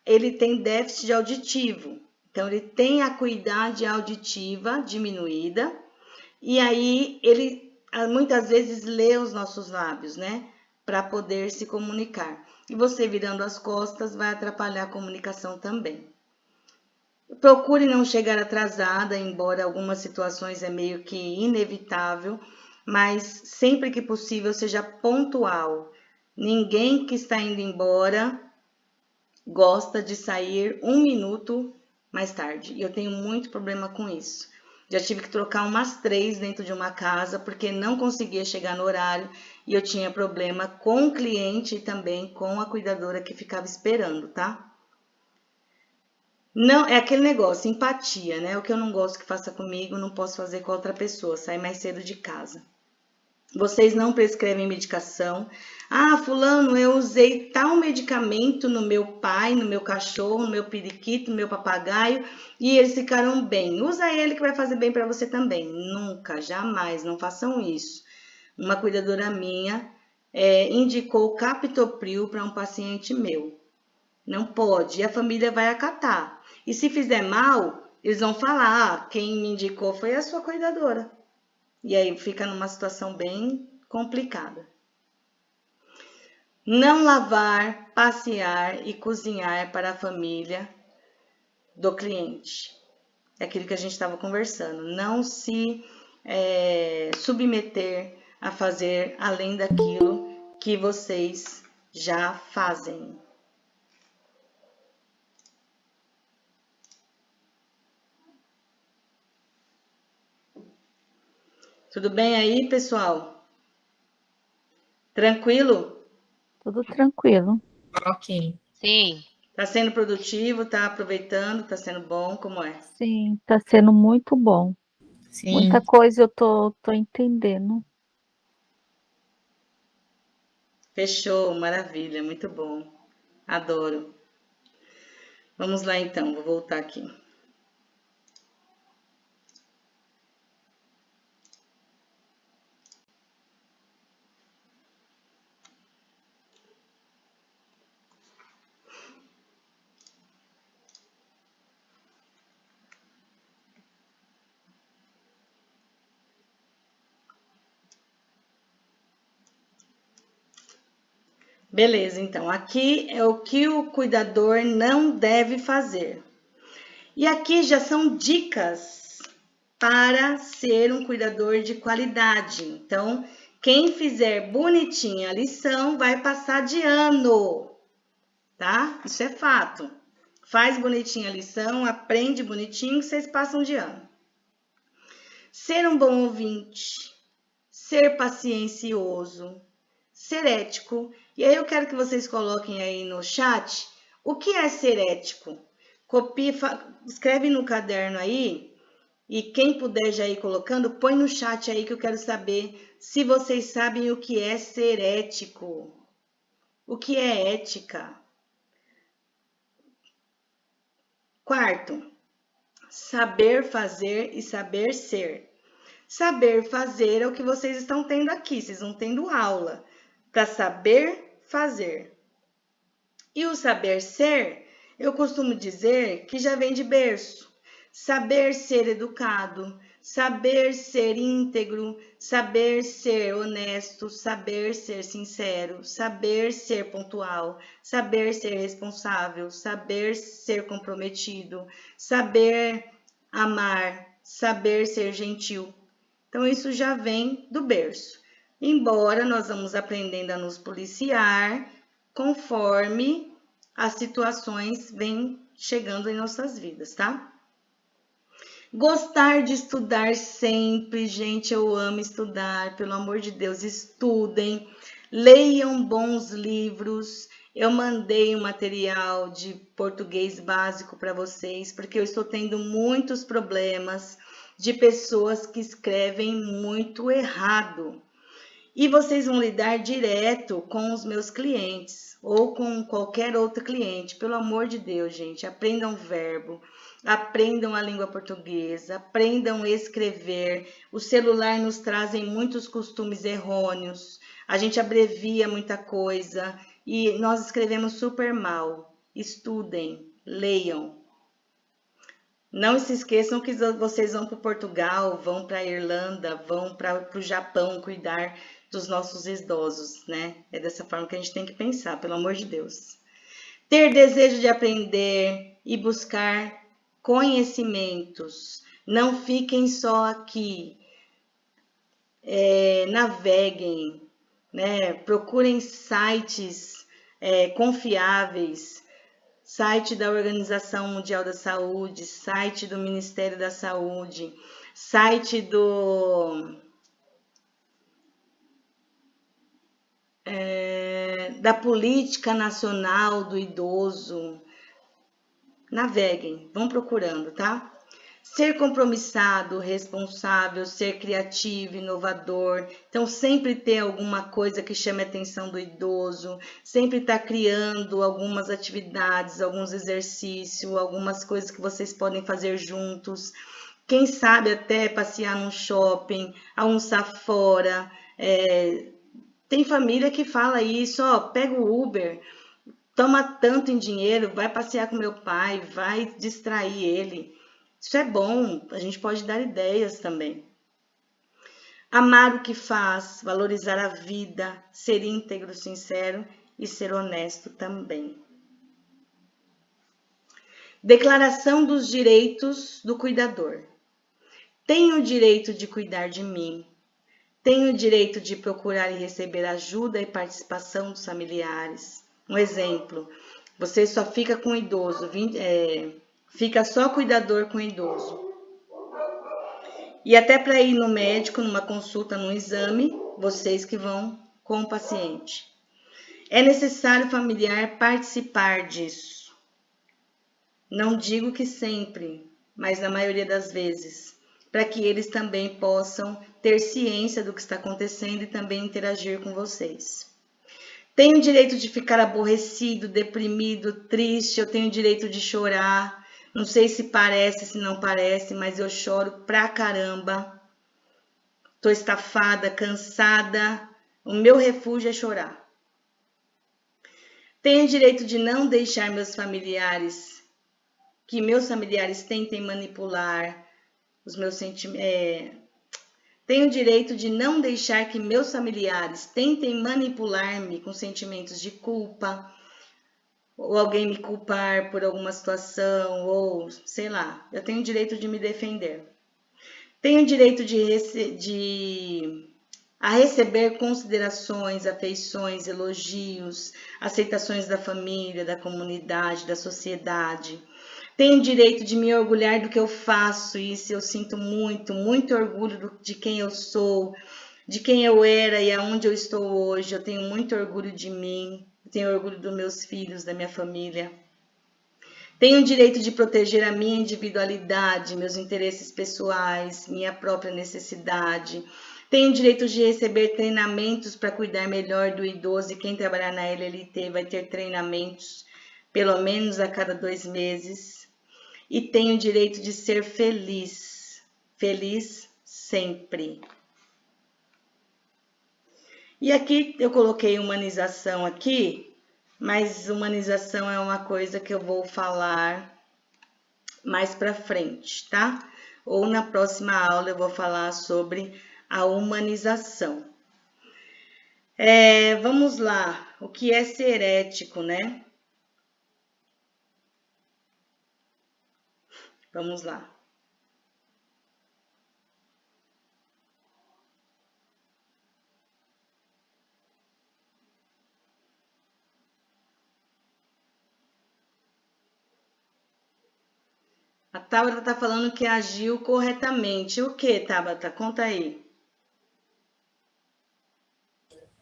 ele tem déficit auditivo. Então, ele tem a acuidade auditiva diminuída, e aí ele muitas vezes lê os nossos lábios, né? Para poder se comunicar. E você virando as costas vai atrapalhar a comunicação também. Procure não chegar atrasada, embora algumas situações é meio que inevitável, mas sempre que possível seja pontual. Ninguém que está indo embora gosta de sair 1 minuto mais tarde. E eu tenho muito problema com isso. Já tive que trocar umas 3 dentro de uma casa porque não conseguia chegar no horário e eu tinha problema com o cliente e também com a cuidadora que ficava esperando, tá? Não, é aquele negócio, empatia, né? O que eu não gosto que faça comigo, não posso fazer com outra pessoa, sair mais cedo de casa. Vocês não prescrevem medicação. Fulano, eu usei tal medicamento no meu pai, no meu cachorro, no meu periquito, no meu papagaio, e eles ficaram bem. Usa ele que vai fazer bem para você também. Nunca, jamais, não façam isso. Uma cuidadora minha indicou captopril para um paciente meu. Não pode, e a família vai acatar. E se fizer mal, eles vão falar, quem me indicou foi a sua cuidadora. E aí fica numa situação bem complicada. Não lavar, passear e cozinhar para a família do cliente. É aquilo que a gente estava conversando. Não se submeter a fazer além daquilo que vocês já fazem. Tudo bem aí, pessoal? Tranquilo? Tudo tranquilo. Ok. Sim. Tá sendo produtivo, tá aproveitando, tá sendo bom, como é? Sim, tá sendo muito bom. Sim. Muita coisa eu tô entendendo. Fechou, maravilha, muito bom. Adoro. Vamos lá então, vou voltar aqui. Beleza, então, aqui é o que o cuidador não deve fazer. E aqui já são dicas para ser um cuidador de qualidade. Então, quem fizer bonitinha a lição vai passar de ano, tá? Isso é fato. Faz bonitinha a lição, aprende bonitinho, vocês passam de ano. Ser um bom ouvinte, ser paciencioso, ser ético. E aí eu quero que vocês coloquem aí no chat o que é ser ético. Copie, escreve no caderno aí e quem puder já ir colocando, põe no chat aí que eu quero saber se vocês sabem o que é ser ético. O que é ética? Quarto, saber fazer e saber ser. Saber fazer é o que vocês estão tendo aqui, vocês estão tendo aula para saber fazer. E o saber ser, eu costumo dizer que já vem de berço. Saber ser educado, saber ser íntegro, saber ser honesto, saber ser sincero, saber ser pontual, saber ser responsável, saber ser comprometido, saber amar, saber ser gentil. Então, isso já vem do berço. Embora nós vamos aprendendo a nos policiar conforme as situações vêm chegando em nossas vidas, tá? Gostar de estudar sempre, gente, eu amo estudar, pelo amor de Deus, estudem, leiam bons livros. Eu mandei um material de português básico para vocês, porque eu estou tendo muitos problemas de pessoas que escrevem muito errado. E vocês vão lidar direto com os meus clientes ou com qualquer outro cliente. Pelo amor de Deus, gente, aprendam verbo, aprendam a língua portuguesa, aprendam a escrever. O celular nos trazem muitos costumes errôneos. A gente abrevia muita coisa e nós escrevemos super mal. Estudem, leiam. Não se esqueçam que vocês vão para Portugal, vão para a Irlanda, vão para o Japão cuidar dos nossos idosos, né? É dessa forma que a gente tem que pensar, pelo amor de Deus. Ter desejo de aprender e buscar conhecimentos. Não fiquem só aqui. Naveguem, né? Procurem sites confiáveis. Site da Organização Mundial da Saúde, site do Ministério da Saúde, site da Política Nacional do Idoso. Naveguem, vão procurando, tá? Ser compromissado, responsável, ser criativo, inovador. Então, sempre ter alguma coisa que chame a atenção do idoso, sempre estar criando algumas atividades, alguns exercícios, algumas coisas que vocês podem fazer juntos. Quem sabe até passear num shopping, almoçar fora. Tem família que fala isso, ó, pega o Uber, toma tanto em dinheiro, vai passear com meu pai, vai distrair ele. Isso é bom, a gente pode dar ideias também. Amar o que faz, valorizar a vida, ser íntegro, sincero e ser honesto também. Declaração dos direitos do cuidador. Tenho o direito de cuidar de mim. Tenho o direito de procurar e receber ajuda e participação dos familiares. Um exemplo, você só fica com o idoso, fica só cuidador com o idoso. E até para ir no médico, numa consulta, num exame, vocês que vão com o paciente. É necessário o familiar participar disso. Não digo que sempre, mas na maioria das vezes, para que eles também possam ter ciência do que está acontecendo e também interagir com vocês. Tenho o direito de ficar aborrecido, deprimido, triste, eu tenho o direito de chorar. Não sei se parece, se não parece, mas eu choro pra caramba. Tô estafada, cansada. O meu refúgio é chorar. Tenho o direito de não deixar que meus familiares tentem manipular os meus sentimentos, Tenho o direito de não deixar que meus familiares tentem manipular-me com sentimentos de culpa, ou alguém me culpar por alguma situação, ou sei lá. Eu tenho o direito de me defender. Tenho o direito a receber considerações, afeições, elogios, aceitações da família, da comunidade, da sociedade. Tenho o direito de me orgulhar do que eu faço, e isso eu sinto muito, muito orgulho de quem eu sou, de quem eu era e aonde eu estou hoje. Eu tenho muito orgulho de mim, tenho orgulho dos meus filhos, da minha família. Tenho o direito de proteger a minha individualidade, meus interesses pessoais, minha própria necessidade. Tenho o direito de receber treinamentos para cuidar melhor do idoso, e quem trabalhar na LLT vai ter treinamentos pelo menos a cada 2 meses. E tenho o direito de ser feliz, feliz sempre. E aqui eu coloquei humanização aqui, mas humanização é uma coisa que eu vou falar mais para frente, tá? Ou na próxima aula eu vou falar sobre a humanização. Vamos lá, o que é ser ético, né? Vamos lá. A Tabata está falando que agiu corretamente. O que, Tabata? Conta aí.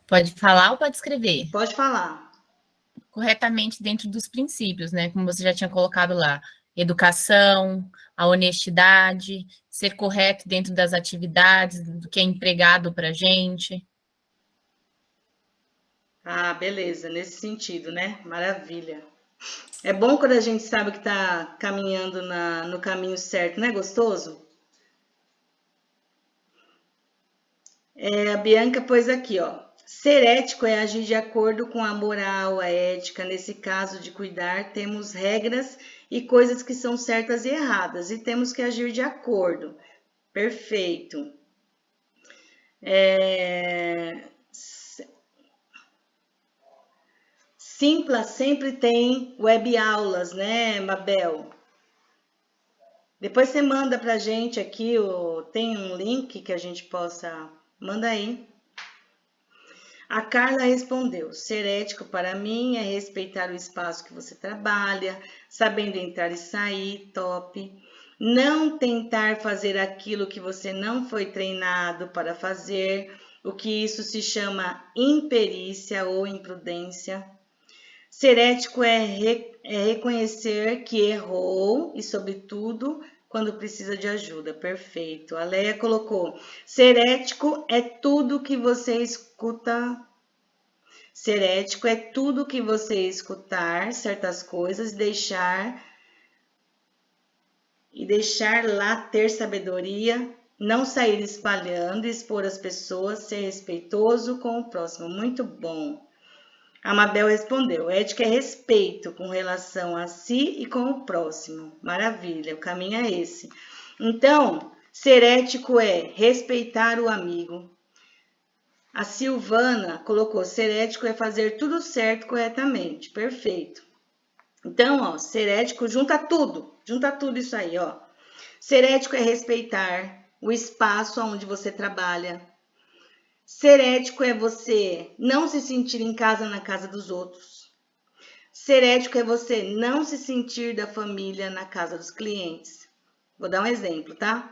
Pode falar ou pode escrever? Pode falar. Corretamente dentro dos princípios, né? Como você já tinha colocado lá. Educação, a honestidade, ser correto dentro das atividades, do que é empregado para a gente. Ah, beleza, nesse sentido, né? Maravilha. É bom quando a gente sabe que está caminhando no caminho certo, não é gostoso? A Bianca pôs aqui, ó. Ser ético é agir de acordo com a moral, a ética. Nesse caso de cuidar, temos regras e coisas que são certas e erradas, e temos que agir de acordo. Perfeito. Simpla sempre tem web aulas, né, Mabel? Depois você manda pra gente aqui, tem um link que a gente possa... Manda aí. A Carla respondeu: ser ético para mim é respeitar o espaço que você trabalha, sabendo entrar e sair, top. Não tentar fazer aquilo que você não foi treinado para fazer, o que isso se chama imperícia ou imprudência. Ser ético é reconhecer que errou e, sobretudo, quando precisa de ajuda. Perfeito. A Leia colocou: ser ético é tudo que você escuta. Ser ético é tudo que você escutar certas coisas e deixar lá ter sabedoria, não sair espalhando, expor as pessoas, ser respeitoso com o próximo. Muito bom. A Mabel respondeu: ética é respeito com relação a si e com o próximo. Maravilha, o caminho é esse. Então, ser ético é respeitar o amigo. A Silvana colocou: ser ético é fazer tudo certo corretamente. Perfeito. Então, ó, ser ético junta tudo isso aí, ó. Ser ético é respeitar o espaço onde você trabalha. Ser ético é você não se sentir em casa na casa dos outros. Ser ético é você não se sentir da família na casa dos clientes. Vou dar um exemplo, tá?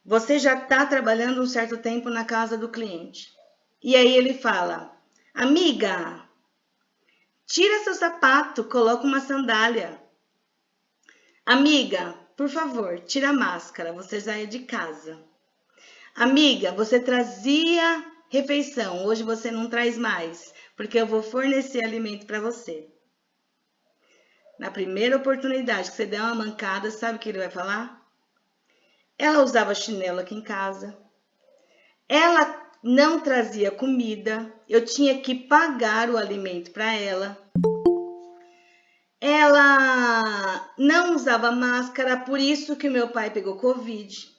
Você já está trabalhando um certo tempo na casa do cliente. E aí ele fala: amiga, tira seu sapato, coloca uma sandália. Amiga, por favor, tira a máscara, você já é de casa. Amiga, você trazia refeição, hoje você não traz mais, porque eu vou fornecer alimento para você. Na primeira oportunidade que você der uma mancada, sabe o que ele vai falar? Ela usava chinelo aqui em casa. Ela não trazia comida, eu tinha que pagar o alimento para ela. Ela não usava máscara, por isso que meu pai pegou Covid.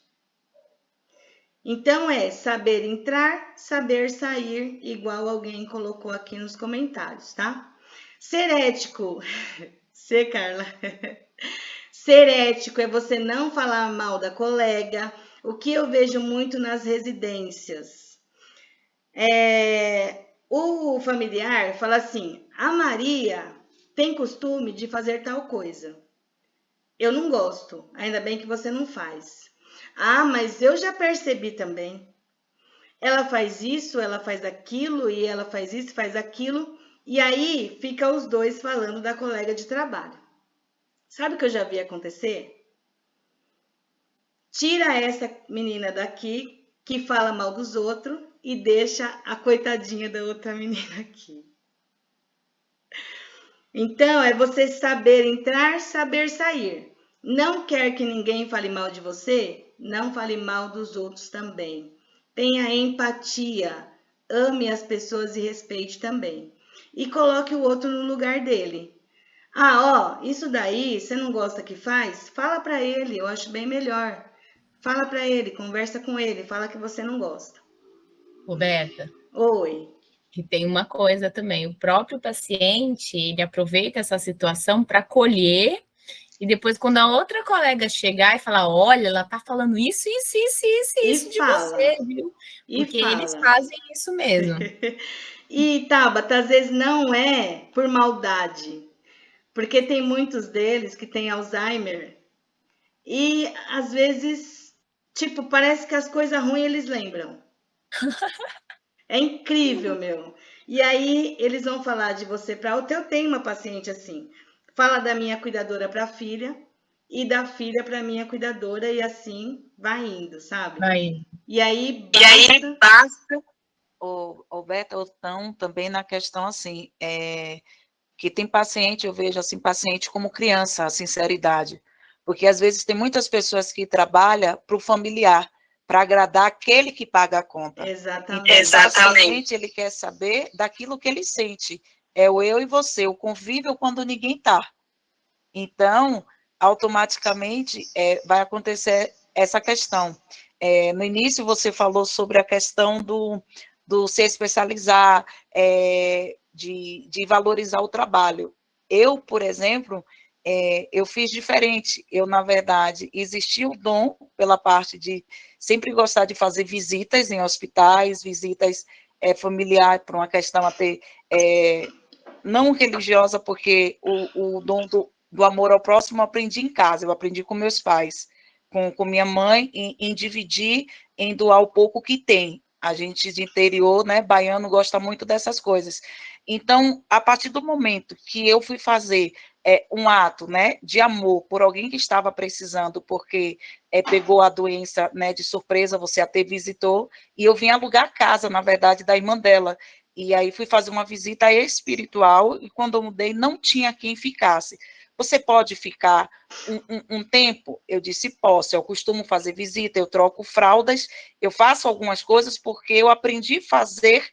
Então, é saber entrar, saber sair, igual alguém colocou aqui nos comentários, tá? Ser ético. Ser, Carla. Ser ético é você não falar mal da colega, o que eu vejo muito nas residências. O familiar fala assim, a Maria tem costume de fazer tal coisa. Eu não gosto, ainda bem que você não faz. Ah, mas eu já percebi também. Ela faz isso, ela faz aquilo, e ela faz isso, faz aquilo, e aí fica os dois falando da colega de trabalho. Sabe o que eu já vi acontecer? Tira essa menina daqui, que fala mal dos outros, e deixa a coitadinha da outra menina aqui. Então, é você saber entrar, saber sair. Não quer que ninguém fale mal de você? Não fale mal dos outros também. Tenha empatia, ame as pessoas e respeite também. E coloque o outro no lugar dele. Ah, ó, isso daí, você não gosta que faz? Fala para ele, eu acho bem melhor. Fala para ele, conversa com ele, fala que você não gosta. Roberta, Oi. que tem uma coisa também, o próprio paciente, ele aproveita essa situação para colher, e depois quando a outra colega chegar e falar, olha, ela tá falando isso de fala. você, viu? E Porque fala. eles fazem isso mesmo. E, Tabata, às vezes não é por maldade, porque tem muitos deles que têm Alzheimer, e às vezes, tipo, parece que as coisas ruins eles lembram. É incrível, meu. E aí eles vão falar de você para outra. Eu tenho uma paciente assim. Fala da minha cuidadora para a filha e da filha para minha cuidadora e assim vai indo, sabe? Aí. E aí basta. O Beto, ou então também na questão assim, que tem paciente, eu vejo assim, paciente como criança, a sinceridade. Porque às vezes tem muitas pessoas que trabalham para o familiar, para agradar aquele que paga a conta. Exatamente. Então, o paciente, ele quer saber daquilo que ele sente. É o eu e você, o convívio quando ninguém está. Então, automaticamente, vai acontecer essa questão. No início, você falou sobre a questão do se especializar, de valorizar o trabalho. Eu, por exemplo, eu fiz diferente. Eu, na verdade, existia o dom pela parte de sempre gostar de fazer visitas em hospitais, visitas familiares, por uma questão até não religiosa, porque o dom do amor ao próximo eu aprendi em casa, eu aprendi com meus pais, com minha mãe, em dividir, em doar o pouco que tem. A gente de interior, né, baiano, gosta muito dessas coisas. Então, a partir do momento que eu fui fazer um ato, né, de amor por alguém que estava precisando, porque pegou a doença, né, de surpresa, você até visitou, e eu vim alugar a casa, na verdade, da irmã dela. E aí fui fazer uma visita espiritual, e quando eu mudei, não tinha quem ficasse. Você pode ficar um tempo? Eu disse, posso. Eu costumo fazer visita, eu troco fraldas, eu faço algumas coisas porque eu aprendi a fazer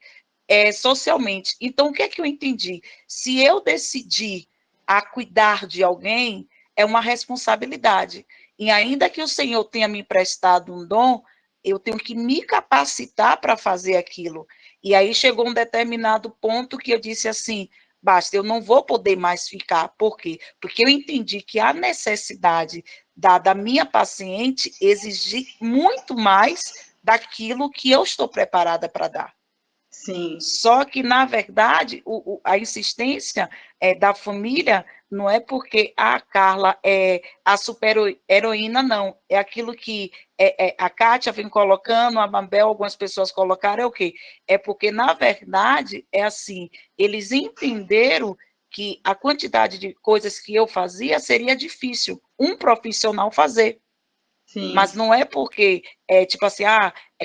socialmente. Então, o que é que eu entendi? Se eu decidir a cuidar de alguém, é uma responsabilidade. E ainda que o Senhor tenha me emprestado um dom, eu tenho que me capacitar para fazer aquilo. E aí chegou um determinado ponto que eu disse assim, basta, eu não vou poder mais ficar. Por quê? Porque eu entendi que a necessidade da minha paciente exigir muito mais daquilo que eu estou preparada para dar. Sim. Só que, na verdade, a insistência da família não é porque a Carla é a super-heroína, não. É aquilo que a Kátia vem colocando, a Mabel, algumas pessoas colocaram, é o quê? É porque, na verdade, é assim, eles entenderam que a quantidade de coisas que eu fazia seria difícil um profissional fazer. Sim. Mas não é porque, tipo assim,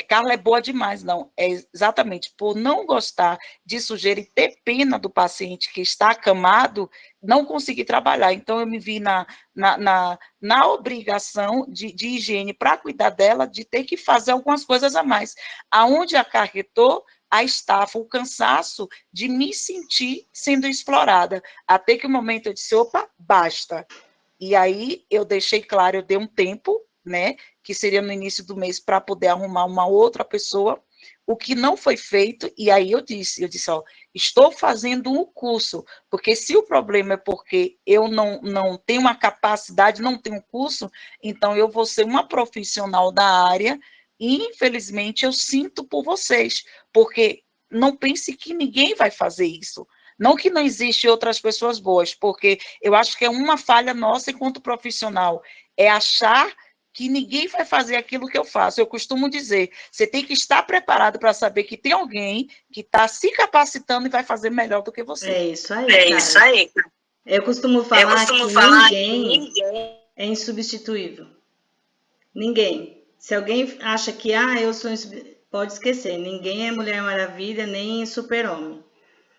Carla é boa demais, não. É exatamente por não gostar de sujeira e ter pena do paciente que está acamado, não conseguir trabalhar. Então, eu me vi na obrigação de higiene para cuidar dela, de ter que fazer algumas coisas a mais. Aonde acarretou a estafa, o cansaço de me sentir sendo explorada. Até que o momento eu disse, opa, basta. E aí eu deixei claro, eu dei um tempo, né? que seria no início do mês, para poder arrumar uma outra pessoa. O que não foi feito, e aí eu disse, ó, estou fazendo um curso, porque se o problema é porque eu não tenho uma capacidade, não tenho curso, então eu vou ser uma profissional da área, e infelizmente eu sinto por vocês, porque não pense que ninguém vai fazer isso. Não que não existe outras pessoas boas, porque eu acho que é uma falha nossa enquanto profissional, é achar que ninguém vai fazer aquilo que eu faço. Eu costumo dizer, você tem que estar preparado para saber que tem alguém que está se capacitando e vai fazer melhor do que você. É isso aí, cara. Eu costumo falar que ninguém é insubstituível. Ninguém. Se alguém acha que, eu sou pode esquecer, ninguém é Mulher Maravilha, nem Super-Homem.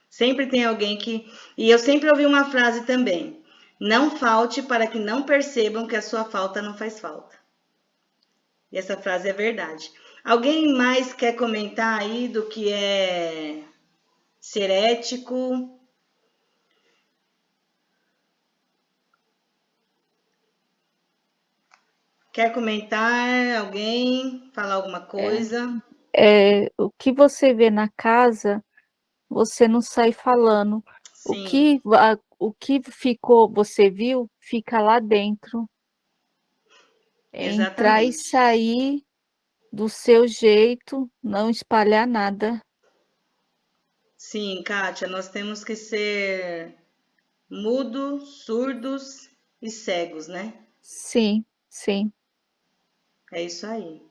Sempre tem alguém que... E eu sempre ouvi uma frase também, não falte para que não percebam que a sua falta não faz falta. E essa frase é verdade. Alguém mais quer comentar aí do que é ser ético? Quer comentar? Alguém? Falar alguma coisa? O que você vê na casa, você não sai falando. Sim. O que ficou, você viu, fica lá dentro. Entrar e Exatamente. sair do seu jeito, não espalhar nada. Sim, Kátia, nós temos que ser mudos, surdos e cegos, né? Sim, sim. É isso aí.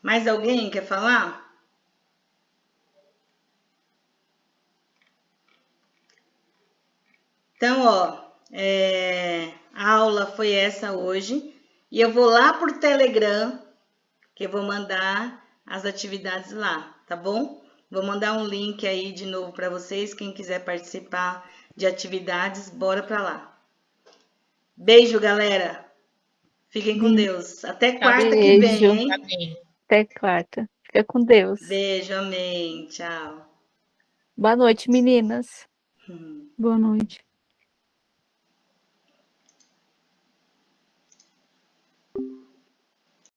Mais alguém quer falar? Então, a aula foi essa hoje. E eu vou lá por Telegram, que eu vou mandar as atividades lá, tá bom? Vou mandar um link aí de novo para vocês. Quem quiser participar de atividades, bora para lá. Beijo, galera. Fiquem com Deus. Até quarta que vem, hein? Amém. Até quarta. Fica com Deus. Beijo, amém. Tchau. Boa noite, meninas. Boa noite.